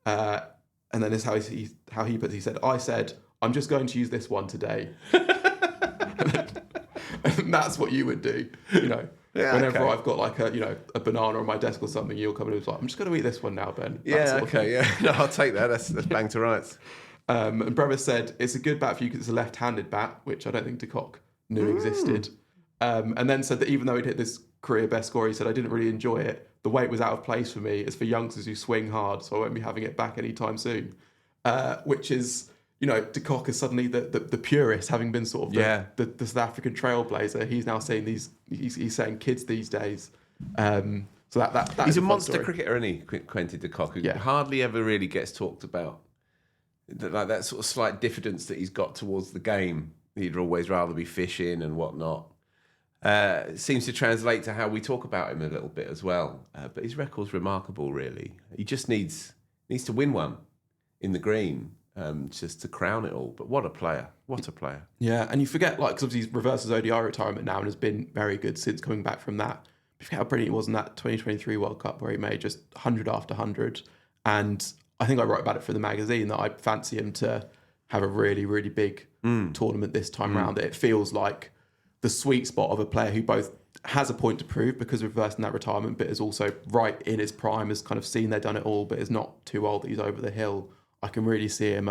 and then this is how he puts it. He said, I said, I'm just going to use this one today. And that's what you would do, Yeah, whenever I've got like a banana on my desk or something, you'll come in and be like, I'm just going to eat this one now, Ben. Yeah, okay, yeah. No, I'll take that. That's bang to rights. And Brevis said, it's a good bat for you because it's a left-handed bat, which I don't think de Kock knew existed. And then said that even though he'd hit this career best score, he said, I didn't really enjoy it. The weight was out of place for me. It's for youngsters who swing hard, so I won't be having it back anytime soon. Which is, de Kock is suddenly the purist, having been sort of the South African trailblazer. He's now saying he's saying kids these days. So that he's a monster cricketer, isn't he, Quentin de Kock, who hardly ever really gets talked about. Like that sort of slight diffidence that he's got towards the game. He'd always rather be fishing and whatnot. Seems to translate to how we talk about him a little bit as well. But his record's remarkable, really. He just needs to win one in the green. Just to crown it all. But what a player. What a player. Yeah, and you forget, because obviously he's reversed his ODI retirement now and has been very good since coming back from that. You forget how brilliant he was in that 2023 World Cup where he made just 100 after 100. And I think I wrote about it for the magazine that I fancy him to have a really, really big tournament this time round. It feels like the sweet spot of a player who both has a point to prove because of reversing that retirement, but is also right in his prime, has kind of seen they've done it all, but is not too old that he's over the hill. I can really see him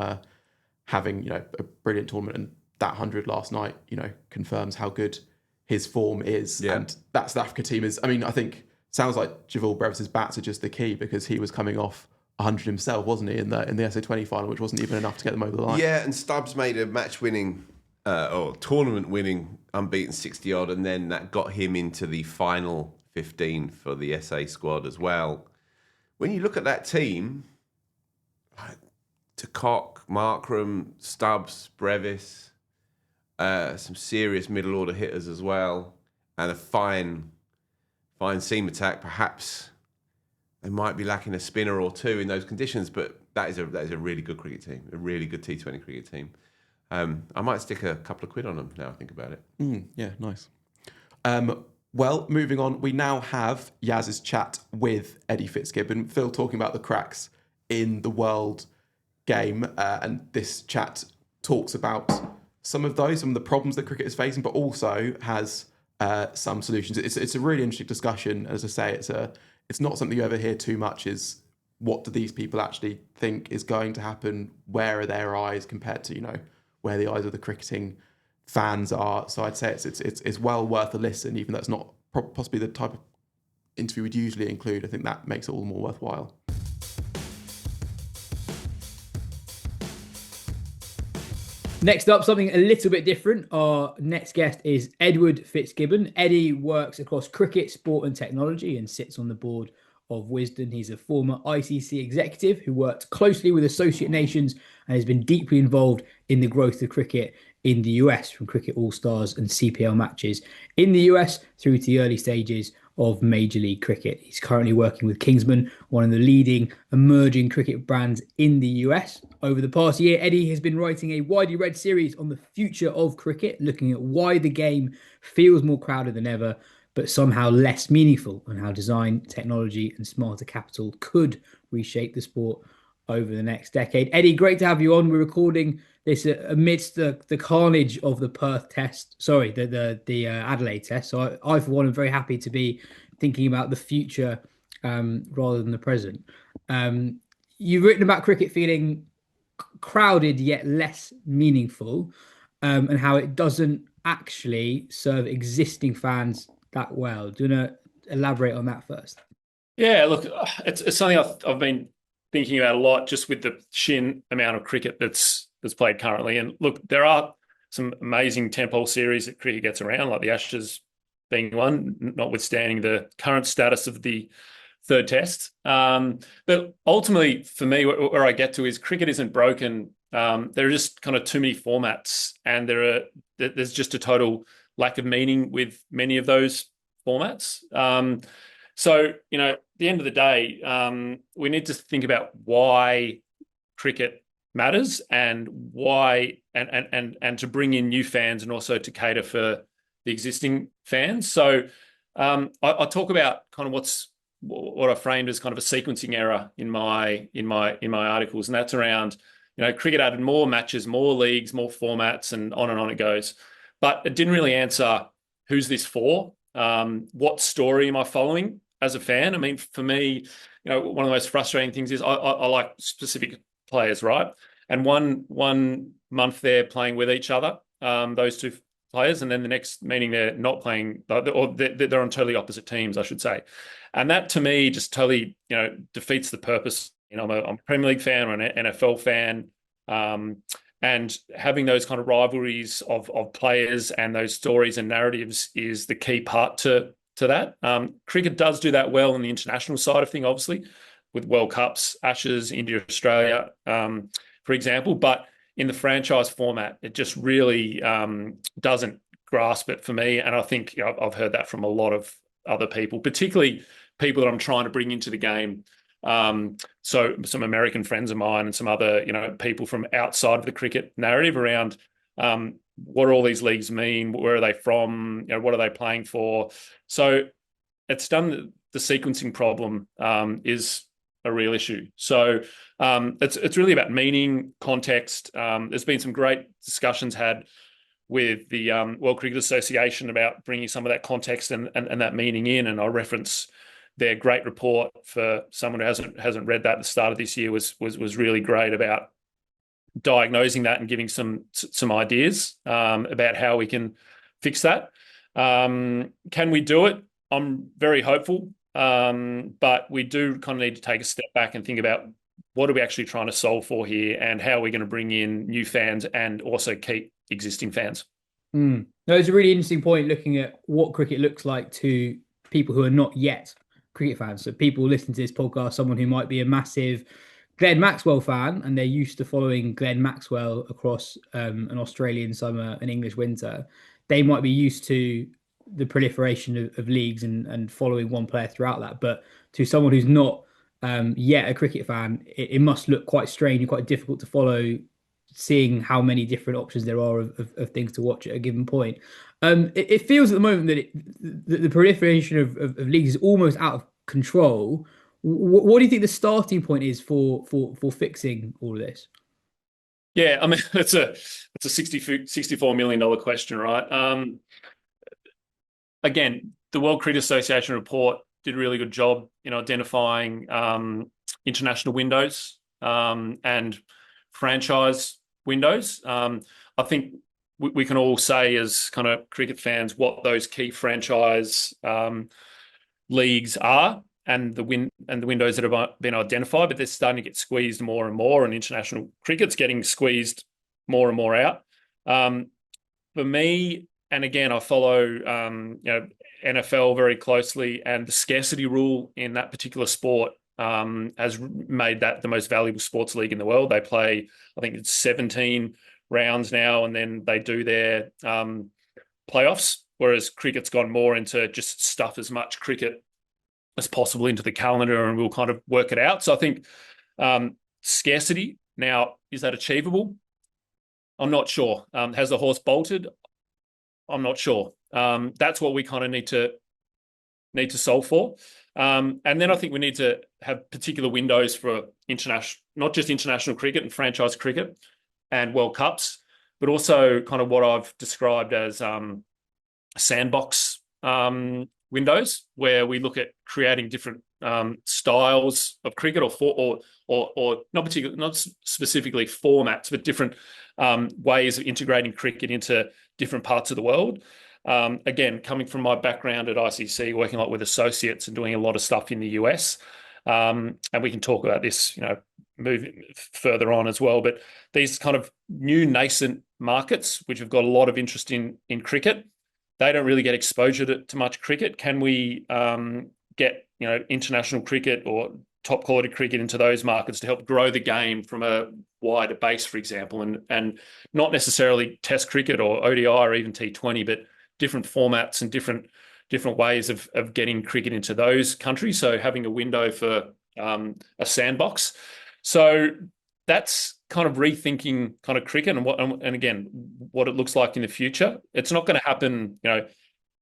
having, a brilliant tournament, and that 100 last night, confirms how good his form is. Yeah. And that South Africa team is, I think, sounds like Javel Brevis's bats are just the key, because he was coming off 100 himself, wasn't he, in the SA20 final, which wasn't even enough to get them over the line. Yeah, and Stubbs made a match-winning, or tournament-winning unbeaten 60-odd, and then that got him into the final 15 for the SA squad as well. When you look at that team, de Kock, Markram, Stubbs, Brevis, some serious middle-order hitters as well, and a fine seam attack, perhaps they might be lacking a spinner or two in those conditions, but that is a really good cricket team, a really good T20 cricket team. I might stick a couple of quid on them now I think about it. Yeah, nice. Well, moving on, we now have Yaz's chat with Eddie Fitzgibbon. Phil talking about the cracks in the world game, and this chat talks about some of the problems that cricket is facing, but also has some solutions. It's a really interesting discussion. As I say, it's not something you ever hear too much. Is what do these people actually think is going to happen? Where are their eyes compared to where the eyes of the cricketing fans are? So I'd say it's well worth a listen, even though it's not possibly the type of interview we'd usually include. I think that makes it all the more worthwhile. Next up, something a little bit different. Our next guest is Edward Fitzgibbon. Eddie works across cricket, sport and technology and sits on the board of Wisden. He's a former ICC executive who worked closely with associate nations and has been deeply involved in the growth of cricket in the US, from Cricket All-Stars and CPL matches in the US through to the early stages of Major League Cricket. He's currently working with Kingsman, one of the leading emerging cricket brands in the US. Over the past year, Eddie has been writing a widely read series on the future of cricket, looking at why the game feels more crowded than ever, but somehow less meaningful, and how design, technology and smarter capital could reshape the sport over the next decade. Eddie, great to have you on. We're recording this amidst the carnage of the Perth test, the Adelaide test. So I, for one, am very happy to be thinking about the future rather than the present. You've written about cricket feeling crowded yet less meaningful, and how it doesn't actually serve existing fans that well. Do you want to elaborate on that first? Yeah, look, it's something I've been thinking about a lot, just with the sheer amount of cricket that's played currently. And look, there are some amazing tentpole series that cricket gets around, like the Ashes being one, notwithstanding the current status of the third test. But ultimately, for me, where I get to is cricket isn't broken. There are just kind of too many formats, and there's just a total lack of meaning with many of those formats. So, at the end of the day, we need to think about why cricket matters, and why, and to bring in new fans, and also to cater for the existing fans. So I talk about kind of what I framed as kind of a sequencing error in my articles, and that's around, cricket added more matches, more leagues, more formats, and on it goes. But it didn't really answer, who's this for? What story am I following as a fan? I mean, for me, one of the most frustrating things is I like specific players, right? And one month they're playing with each other, those two players, and then the next meeting they're not playing, or they're on totally opposite teams, I should say. And that, to me, just totally, defeats the purpose. I'm a Premier League fan or an NFL fan, and having those kind of rivalries of players and those stories and narratives is the key part to that. Cricket does do that well on the international side of things, obviously, with World Cups, Ashes, India, Australia, for example. But in the franchise format, it just really doesn't grasp it for me. And I think I've heard that from a lot of other people, particularly people that I'm trying to bring into the game. So some American friends of mine and some other, people from outside of the cricket narrative around what do all these leagues mean? Where are they from? What are they playing for? So it's done. The sequencing problem is a real issue. So it's really about meaning, context. There's been some great discussions had with the World Cricket Association about bringing some of that context and that meaning in. And I reference their great report, for someone who hasn't read that at the start of this year, was really great about diagnosing that and giving some ideas about how we can fix that. Can we do it? I'm very hopeful, but we do kind of need to take a step back and think about, what are we actually trying to solve for here, and how are we going to bring in new fans and also keep existing fans? No, it's a really interesting point, looking at what cricket looks like to people who are not yet cricket fans. So people listening to this podcast, someone who might be a massive Glenn Maxwell fan, and they're used to following Glenn Maxwell across an Australian summer, an English winter, they might be used to the proliferation of leagues and following one player throughout that. But to someone who's not yet a cricket fan, it must look quite strange and quite difficult to follow, seeing how many different options there are of things to watch at a given point. It feels at the moment that the proliferation of leagues is almost out of control. What do you think the starting point is for fixing all of this? Yeah, I mean, it's a $64 million question, right? Again, the World Cricket Association report did a really good job in identifying international windows and franchise windows. I think we can all say as kind of cricket fans what those key franchise leagues are and the windows that have been identified, but they're starting to get squeezed more and more, and international cricket's getting squeezed more and more out. For me, and again, I follow NFL very closely, and the scarcity rule in that particular sport has made that the most valuable sports league in the world. They play, I think it's 17 rounds now, and then they do their playoffs, whereas cricket's gone more into just stuff as much cricket as possible into the calendar, and we'll kind of work it out. So I think scarcity, now, is that achievable? I'm not sure. Has the horse bolted? I'm not sure. That's what we kind of need to solve for. And then I think we need to have particular windows for international, not just international cricket and franchise cricket and World Cups, but also kind of what I've described as sandbox windows, where we look at creating different styles of cricket, or not specifically formats, but different ways of integrating cricket into different parts of the world. Again, coming from my background at ICC, working a lot with associates and doing a lot of stuff in the US, and we can talk about this, moving further on as well. But these kind of new nascent markets, which have got a lot of interest in cricket, they don't really get exposure to much cricket. Can we get international cricket or top quality cricket into those markets to help grow the game from a wider base, for example, and not necessarily Test cricket or ODI or even T20, but different formats and different ways of getting cricket into those countries. So having a window for a sandbox. So that's kind of rethinking kind of cricket and again, what it looks like in the future. It's not going to happen,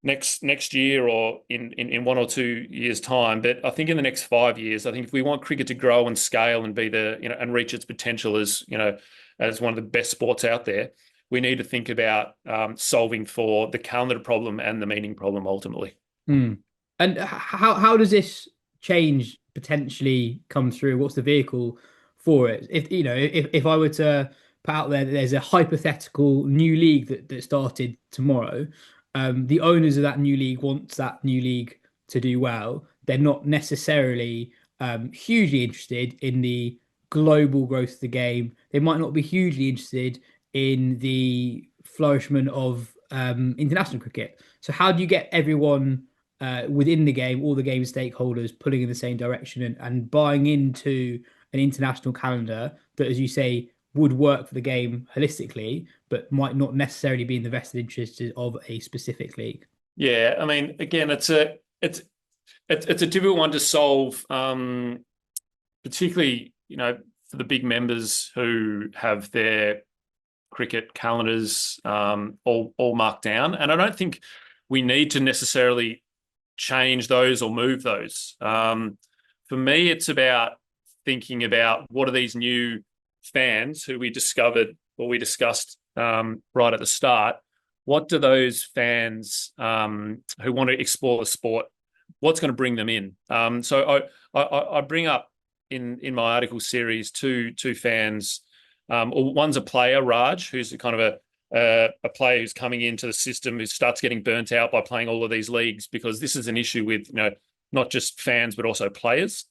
next year or in 1 or 2 years' time. But I think in the next 5 years, I think if we want cricket to grow and scale and be and reach its potential as one of the best sports out there, we need to think about solving for the calendar problem and the meaning problem ultimately. And how does this change potentially come through? What's the vehicle for it? If I were to put out there that there's a hypothetical new league that started tomorrow, the owners of that new league want that new league to do well. They're not necessarily hugely interested in the global growth of the game. They might not be hugely interested in the flourishment of international cricket. So how do you get everyone within the game, all the game stakeholders, pulling in the same direction and buying into an international calendar that, as you say, would work for the game holistically, but might not necessarily be in the vested interests of a specific league? Yeah, I mean, again, it's a difficult one to solve, particularly for the big members who have their cricket calendars all marked down. And I don't think we need to necessarily change those or move those. For me, it's about thinking about what are these new fans who we discussed right at the start. What do those fans who want to explore the sport, what's going to bring them in? So I bring up in my article series two fans. One's a player, Raj, who's kind of a player who's coming into the system, who starts getting burnt out by playing all of these leagues, because this is an issue with not just fans but also players.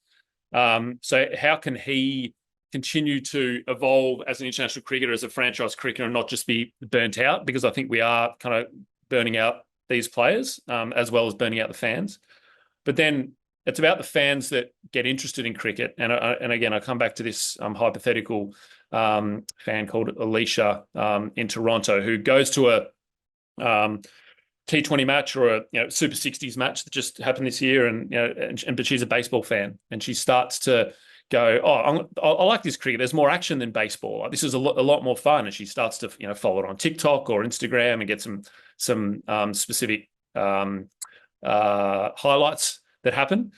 So how can he continue to evolve as an international cricketer, as a franchise cricketer, and not just be burnt out? Because I think we are kind of burning out these players as well as burning out the fans. But then it's about the fans that get interested in cricket. And again, I come back to this hypothetical fan called Alicia in Toronto, who goes to T20 match or a Super 60s match that just happened this year, but she's a baseball fan, and she starts to go, oh, I like this cricket. There's more action than baseball. This is a lot more fun, and she starts to follow it on TikTok or Instagram and get some specific highlights that happen,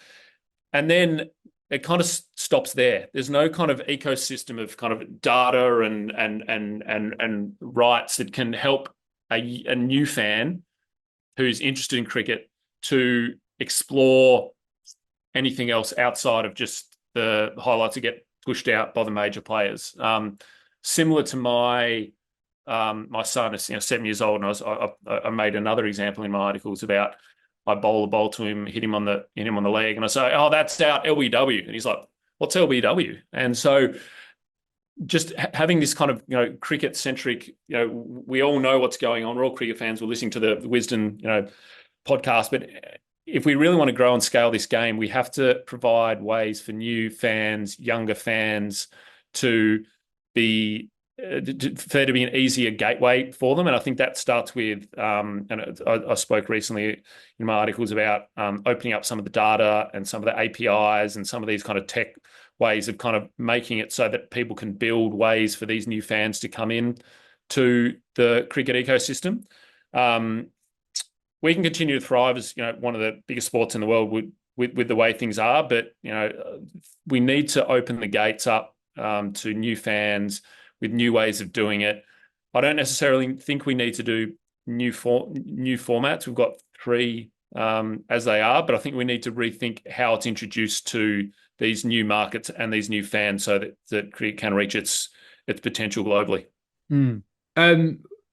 and then it kind of stops there. There's no kind of ecosystem of kind of data and rights that can help a new fan who's interested in cricket to explore anything else outside of just the highlights that get pushed out by the major players. Similar to my son is 7 years old, and I made another example in my articles about I bowl a ball to him, hit him on the leg, and I say, "Oh, that's out LBW," and he's like, "What's LBW?" And so, just having this kind of cricket centric, we all know what's going on. We're all cricket fans. We're listening to the Wisden podcast, but if we really want to grow and scale this game, we have to provide ways for new fans, younger fans, to be for to be an easier gateway for them. And I think that starts with, and I spoke recently in my articles about opening up some of the data and some of the APIs and some of these kind of tech ways of kind of making it so that people can build ways for these new fans to come in to the cricket ecosystem. We can continue to thrive as one of the biggest sports in the world with the way things are, but we need to open the gates up to new fans with new ways of doing it. I don't necessarily think we need to do new formats. We've got 3 as they are, but I think we need to rethink how it's introduced to these new markets and these new fans so that cricket can reach its potential globally.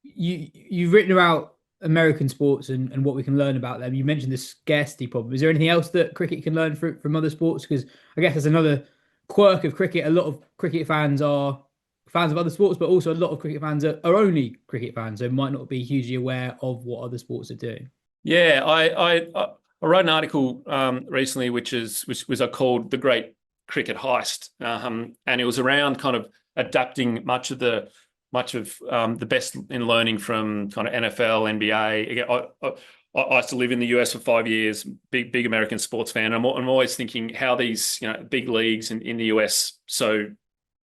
You've written about American sports and what we can learn about them. You mentioned the scarcity problem. Is there anything else that cricket can learn from other sports? Because I guess there's another quirk of cricket. A lot of cricket fans are fans of other sports, but also a lot of cricket fans are only cricket fans, so might not be hugely aware of what other sports are doing. Yeah, I wrote an article recently, which was I called "The Great Cricket Heist," and it was around kind of adapting much of the best in learning from kind of NFL, NBA. Again, I used to live in the US for 5 years. Big American sports fan. I'm always thinking how these big leagues in the US so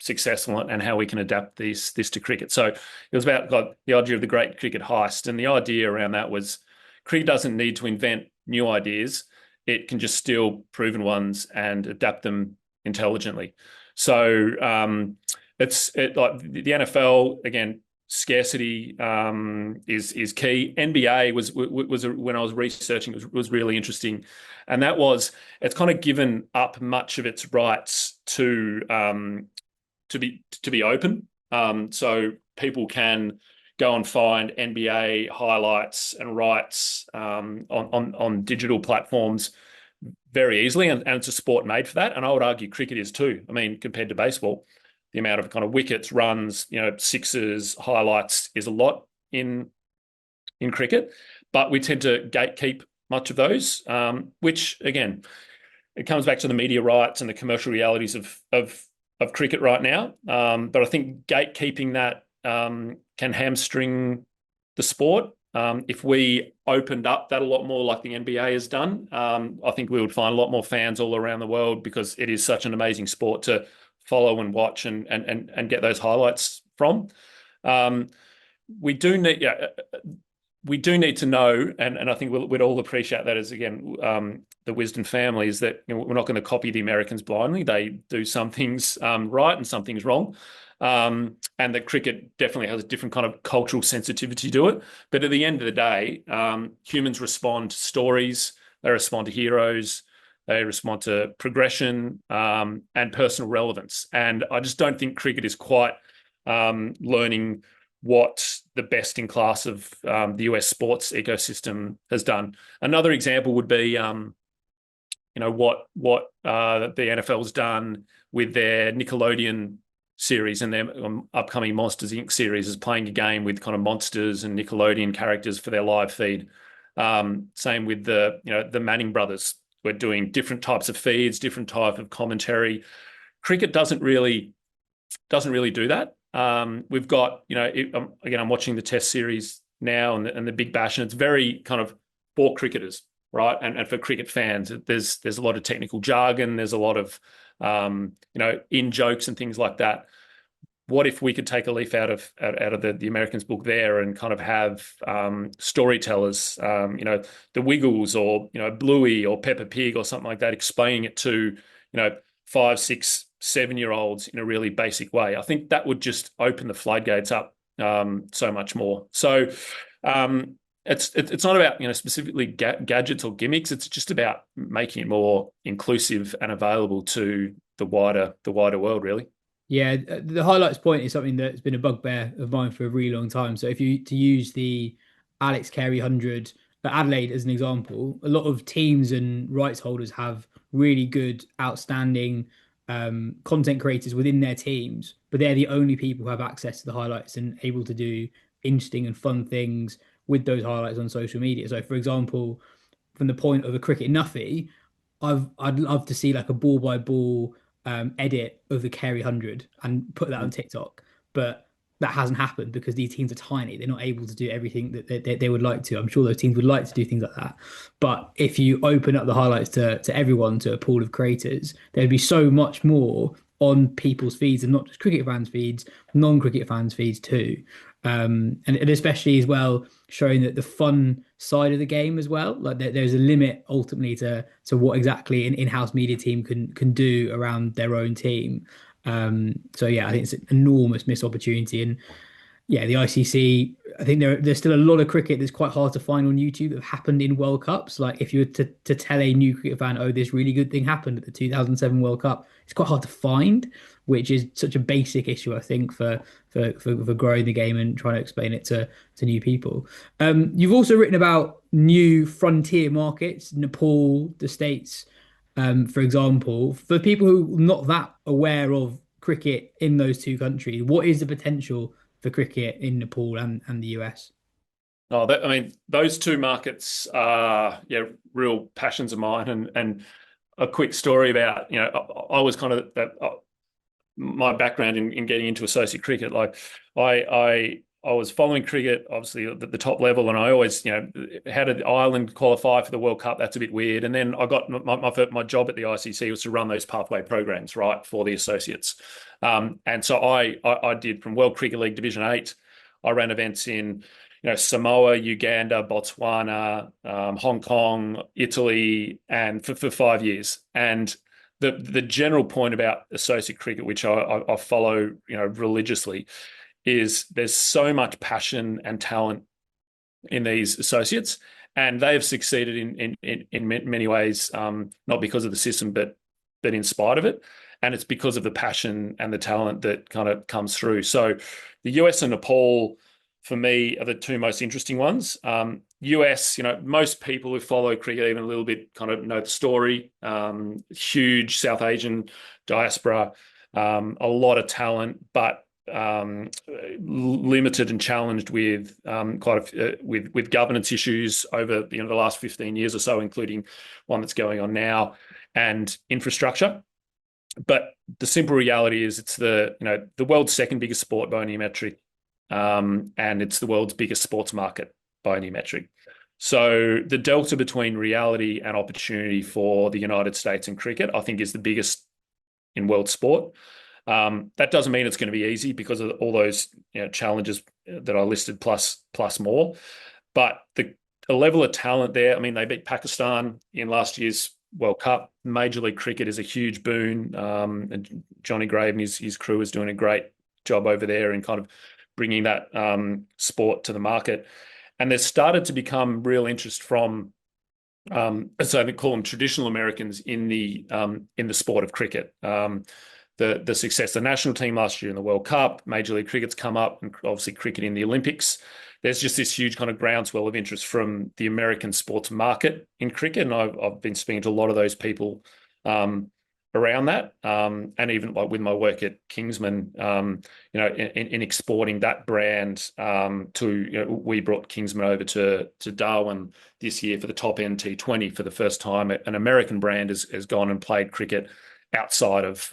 successful and how we can adapt this to cricket. So it was about the idea of the great cricket heist, and the idea around that was cricket doesn't need to invent new ideas; it can just steal proven ones and adapt them intelligently. So it's like the NFL again. Scarcity is key. NBA was when I was researching was really interesting, and that was it's kind of given up much of its rights to be open, so people can go and find NBA highlights and rights on digital platforms very easily, and it's a sport made for that. And I would argue cricket is too. I mean, compared to baseball, the amount of kind of wickets, runs, sixes, highlights is a lot in cricket, but we tend to gatekeep much of those, which again, it comes back to the media rights and the commercial realities of cricket right now. But I think gatekeeping that can hamstring the sport. If we opened up that a lot more like the NBA has done, I think we would find a lot more fans all around the world, because it is such an amazing sport to follow and watch and get those highlights from. We do need to know, and I think we'd all appreciate that as again the Wisden family, is that we're not going to copy the Americans blindly. They do some things right and some things wrong, and that cricket definitely has a different kind of cultural sensitivity to it. But at the end of the day, humans respond to stories, they respond to heroes, they respond to progression and personal relevance. And I just don't think cricket is quite learning what the best in class of the US sports ecosystem has done. Another example would be, what the NFL's done with their Nickelodeon series and their upcoming Monsters Inc. series, is playing a game with kind of monsters and Nickelodeon characters for their live feed. Same with the Manning brothers. We're doing different types of feeds, different type of commentary. Cricket doesn't really do that. We've got, again, I'm watching the Test series now and the Big Bash, and it's very kind of for cricketers, right? And for cricket fans, there's a lot of technical jargon, there's a lot of in jokes and things like that. What if we could take a leaf out of the Americans book there and kind of have storytellers, the Wiggles or Bluey or Peppa Pig or something like that, explaining it to 5, 6, 7-year-olds in a really basic way. I think that would just open the floodgates up so much more. So it's not about specifically gadgets or gimmicks. It's just about making it more inclusive and available to the wider world, really. Yeah, the highlights point is something that's been a bugbear of mine for a really long time. So if you to use the Alex Carey 100 for Adelaide as an example, a lot of teams and rights holders have really good, outstanding content creators within their teams, but they're the only people who have access to the highlights and able to do interesting and fun things with those highlights on social media. So, for example, from the point of a cricket nuffy, I'd love to see like a ball by ball edit of the Carey 100 and put that on TikTok, but that hasn't happened because these teams are tiny. They're not able to do everything that they would like to. I'm sure those teams would like to do things like that, but if you open up the highlights to everyone, to a pool of creators, there'd be so much more on people's feeds, and not just cricket fans' feeds, non-cricket fans' feeds too. And especially as well, showing that the fun side of the game as well, like there's a limit ultimately to what exactly an in-house media team can do around their own team. So yeah, I think it's an enormous missed opportunity. And yeah, the ICC, I think there's still a lot of cricket that's quite hard to find on YouTube that have happened in World Cups. Like if you were to tell a new cricket fan, oh, this really good thing happened at the 2007 World Cup, it's quite hard to find, which is such a basic issue, I think, for growing the game and trying to explain it to new people. You've also written about new frontier markets, Nepal, the States, for example. For people who are not that aware of cricket in those two countries, what is the potential for cricket in Nepal and the US? Oh, those two markets are real passions of mine. And a quick story about I was kind of my background in getting into associate cricket. Like I was following cricket, obviously at the top level, and I always, how did Ireland qualify for the World Cup? That's a bit weird. And then I got my job at the ICC was to run those pathway programs, right, for the associates. And so I did from World Cricket League Division 8. I ran events in Samoa, Uganda, Botswana, Hong Kong, Italy, and for 5 years. And the general point about associate cricket, which I follow religiously, is there's so much passion and talent in these associates, and they have succeeded in many ways, not because of the system, but in spite of it. And it's because of the passion and the talent that kind of comes through. So the US and Nepal, for me, are the two most interesting ones. US, most people who follow cricket even a little bit kind of know the story. Huge South Asian diaspora, a lot of talent, but limited and challenged with with governance issues over the last 15 years or so, including one that's going on now, and infrastructure. But the simple reality is it's the world's second biggest sport by any metric, and it's the world's biggest sports market by any metric. So the delta between reality and opportunity for the United States and cricket, I think, is the biggest in world sport. That doesn't mean it's going to be easy because of all those challenges that I listed plus more. But the level of talent there, they beat Pakistan in last year's World Cup. Major League Cricket is a huge boon. And Johnny Grave and his crew is doing a great job over there in kind of bringing that sport to the market. And there's started to become real interest from, so they call them traditional Americans in the sport of cricket. The success of the national team last year in the World Cup, Major League Cricket's come up, and obviously cricket in the Olympics. There's just this huge kind of groundswell of interest from the American sports market in cricket, and I've been speaking to a lot of those people around that, and even like with my work at Kingsman, in exporting that brand we brought Kingsman over to Darwin this year for the top end T20 for the first time. An American brand has gone and played cricket outside of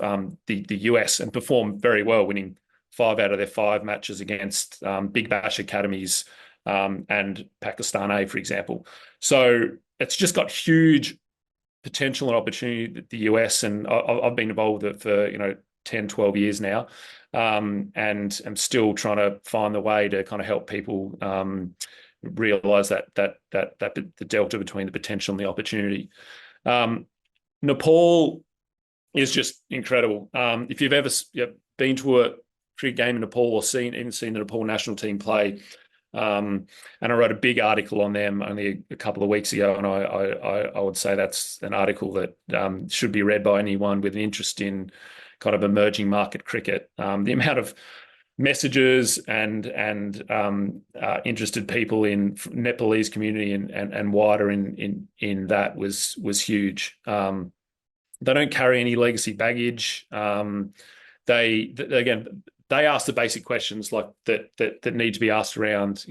the US and performed very well, winning 5 out of their 5 matches against Big Bash academies and Pakistan A, for example. So it's just got huge potential and opportunity that the US, and I've been involved with it for 10, 12 years now, and I'm still trying to find the way to kind of help people realize that the delta between the potential and the opportunity. Nepal is just incredible. If you've ever been to a cricket game in Nepal or even seen the Nepal national team play, and I wrote a big article on them only a couple of weeks ago, and I would say that's an article that should be read by anyone with an interest in kind of emerging market cricket. The amount of messages and interested people in Nepalese community and wider in that was huge. They don't carry any legacy baggage. They ask the basic questions like that need to be asked around,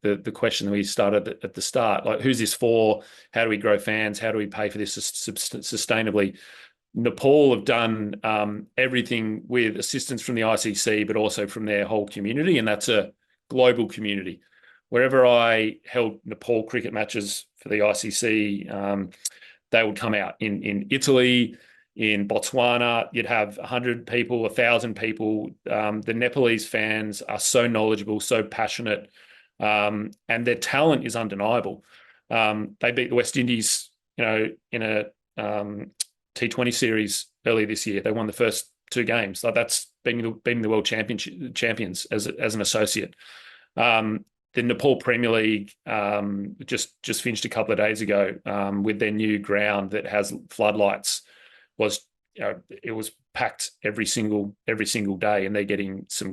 the question that we started at the start, like who's this for? How do we grow fans? How do we pay for this sustainably? Nepal have done everything with assistance from the ICC, but also from their whole community, and that's a global community. Wherever I held Nepal cricket matches for the ICC, they would come out in Italy, in Botswana. You'd have 100 people, 1,000 people. The Nepalese fans are so knowledgeable, so passionate, and their talent is undeniable. They beat the West Indies, in a T20 series earlier this year. They won the first 2 games. Like that's being the world champions as an associate. The Nepal Premier League just finished a couple of days ago with their new ground that has floodlights. It was packed every single day, and they're getting some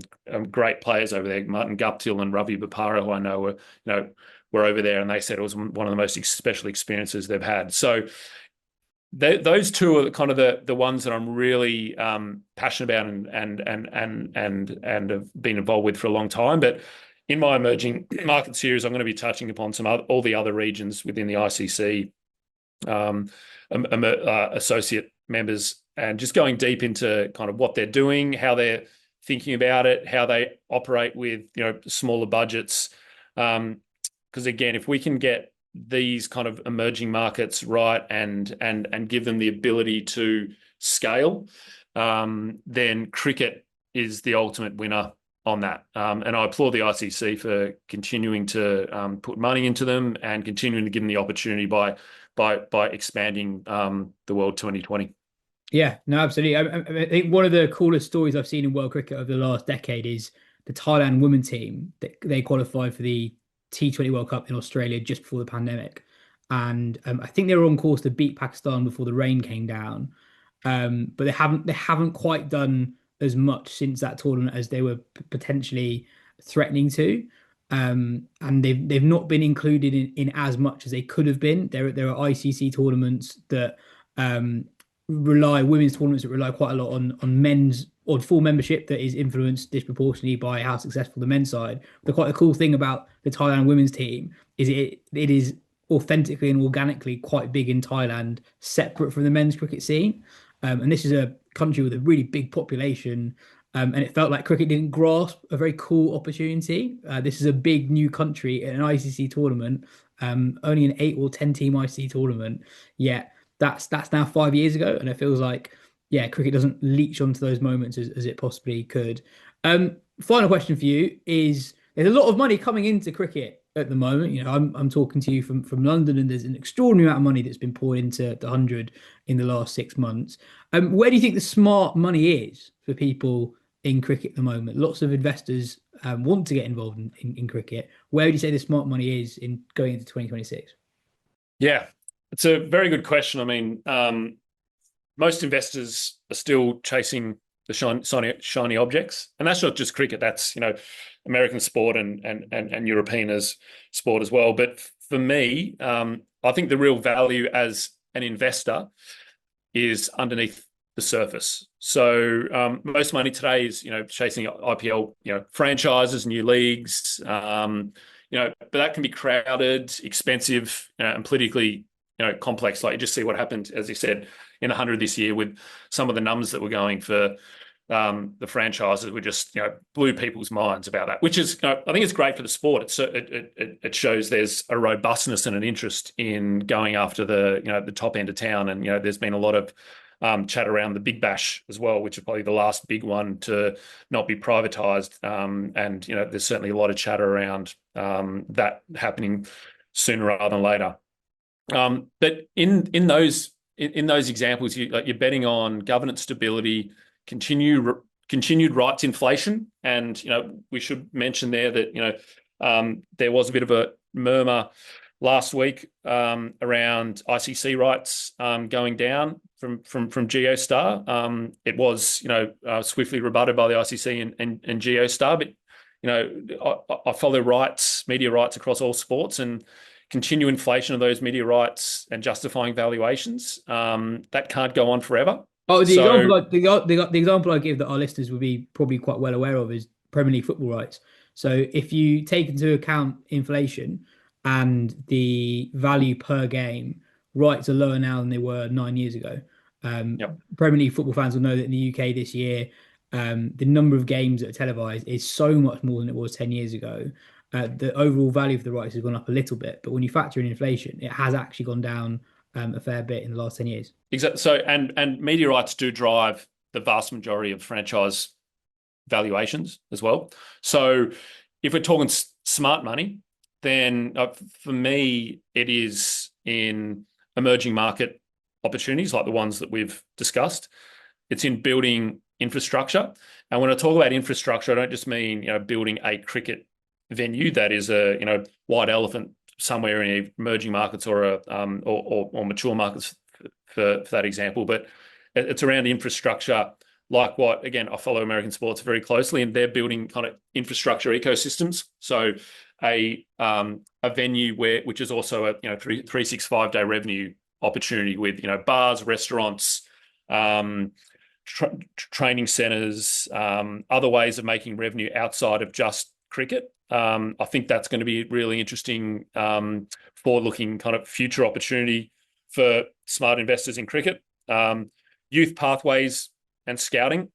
great players over there. Martin Guptill and Ravi Bopara, who I know were over there, and they said it was one of the most special experiences they've had. So those two are kind of the ones that I'm really passionate about and have been involved with for a long time. But in my emerging market series, I'm going to be touching upon all the other regions within the ICC associate members, and just going deep into kind of what they're doing, how they're thinking about it, how they operate with smaller budgets. Because again, if we can get these kind of emerging markets right and give them the ability to scale, then cricket is the ultimate winner on that. And I applaud the ICC for continuing to put money into them and continuing to give them the opportunity by expanding the World 2020. Yeah, no, absolutely. I think one of the coolest stories I've seen in world cricket over the last decade is the Thailand women team. They qualified for the T20 World Cup in Australia just before the pandemic, and I think they were on course to beat Pakistan before the rain came down. But they haven't quite done as much since that tournament as they were potentially threatening to. And they've not been included in as much as they could have been. There are ICC tournaments that women's tournaments that rely quite a lot on men's or full membership that is influenced disproportionately by how successful the men's side. But quite a cool thing about the Thailand women's team is it is authentically and organically quite big in Thailand, separate from the men's cricket scene. And this is a country with a really big population. And it felt like cricket didn't grasp a very cool opportunity. This is a big new country in an ICC tournament, only an 8 or 10 team ICC tournament. Yet that's now 5 years ago, and it feels like cricket doesn't leech onto those moments as it possibly could. Final question for you is: there's a lot of money coming into cricket at the moment. I'm talking to you from London, and there's an extraordinary amount of money that's been poured into the 100 in the last 6 months. Where do you think the smart money is for people in cricket at the moment? Lots of investors want to get involved in cricket. Where would you say the smart money is in going into 2026? Yeah, it's a very good question. I mean, most investors are still chasing the shiny objects, and that's not just cricket. That's American sport and European as sport as well. But for me, I think the real value as an investor is underneath the surface. So most money today is chasing IPL, franchises, new leagues, but that can be crowded, expensive, and politically complex. Like you just see what happened, as you said, in the 100 this year with some of the numbers that were going for the franchises were just, blew people's minds about that, which is, I think it's great for the sport. It shows there's a robustness and an interest in going after the top end of town. And, there's been a lot of chat around the Big Bash as well, which is probably the last big one to not be privatized. And, there's certainly a lot of chatter around that happening sooner rather than later. But in those examples, you're betting on governance stability, continued rights inflation, and we should mention there that there was a bit of a murmur last week around ICC rights going down from GeoStar. It was swiftly rebutted by the ICC and GeoStar, but I follow media rights across all sports, and continue inflation of those media rights and justifying valuations that can't go on forever. Oh, the example I give that our listeners would be probably quite well aware of is Premier League football rights. So if you take into account inflation and the value per game, rights are lower now than they were 9 years ago. Premier League football fans will know that in the UK this year, the number of games that are televised is so much more than it was 10 years ago. The overall value of the rights has gone up a little bit, but when you factor in inflation, it has actually gone down a fair bit in the last 10 years. Exactly. So, and media rights do drive the vast majority of franchise valuations as well. So if we're talking smart money, then for me, it is in emerging market opportunities like the ones that we've discussed. It's in building infrastructure. And when I talk about infrastructure, I don't just mean, building a cricket venue that is a, white elephant somewhere in emerging markets or mature markets for that example, but it's around infrastructure like what, again, I follow American sports very closely, and they're building kind of infrastructure ecosystems. So a venue which is also a 365-day revenue opportunity with bars, restaurants, training centers, other ways of making revenue outside of just cricket. I think that's going to be really interesting forward-looking kind of future opportunity for smart investors in cricket. Youth pathways and scouting,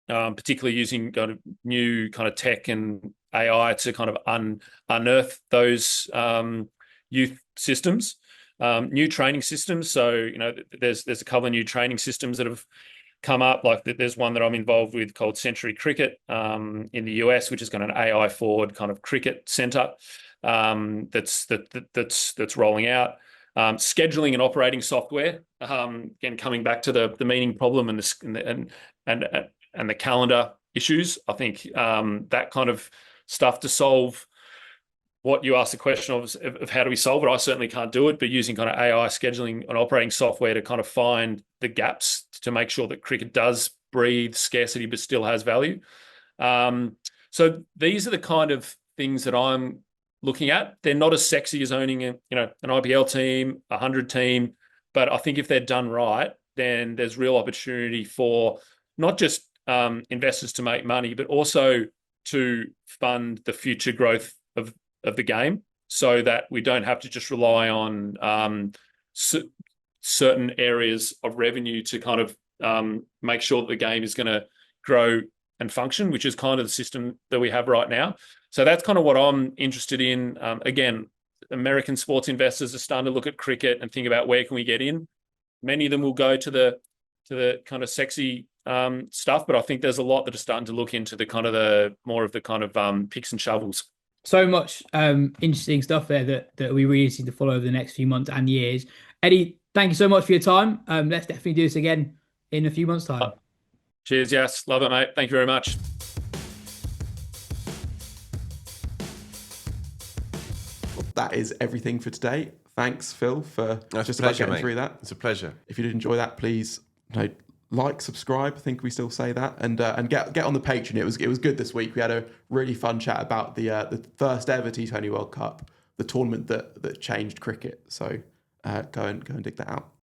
particularly using kind of new kind of tech and AI to kind of unearth those youth systems, new training systems. So, there's a couple of new training systems that have come up. Like there's one that I'm involved with called Century Cricket in the US, which has got an AI forward kind of cricket center that's rolling out. Scheduling and operating software, again coming back to the meaning problem and the calendar issues. I think that kind of stuff to solve what you asked the question of how do we solve it. I certainly can't do it, but using kind of AI scheduling and operating software to kind of find the gaps to make sure that cricket does breathe scarcity but still has value. So these are the kind of things that I'm looking at. They're not as sexy as owning an IPL team, 100 team, but I think if they're done right, then there's real opportunity for not just investors to make money, but also to fund the future growth of the game, so that we don't have to just rely on certain areas of revenue to kind of make sure that the game is going to grow and function, which is kind of the system that we have right now. So that's kind of what I'm interested in. Again, American sports investors are starting to look at cricket and think about where can we get in. Many of them will go to the kind of sexy stuff, but I think there's a lot that are starting to look into the kind of the more of the kind of picks and shovels. So much interesting stuff there that we really need to follow over the next few months and years. Eddie, thank you so much for your time. Let's definitely do this again in a few months' time. Cheers, yes. Love it, mate. Thank you very much. That is everything for today. Thanks, Phil, for That's about getting through that. It's a pleasure. If you did enjoy that, please like, subscribe. I think we still say that, and get on the Patreon. It was good this week. We had a really fun chat about the first ever T20 World Cup, the tournament that changed cricket. So go and dig that out.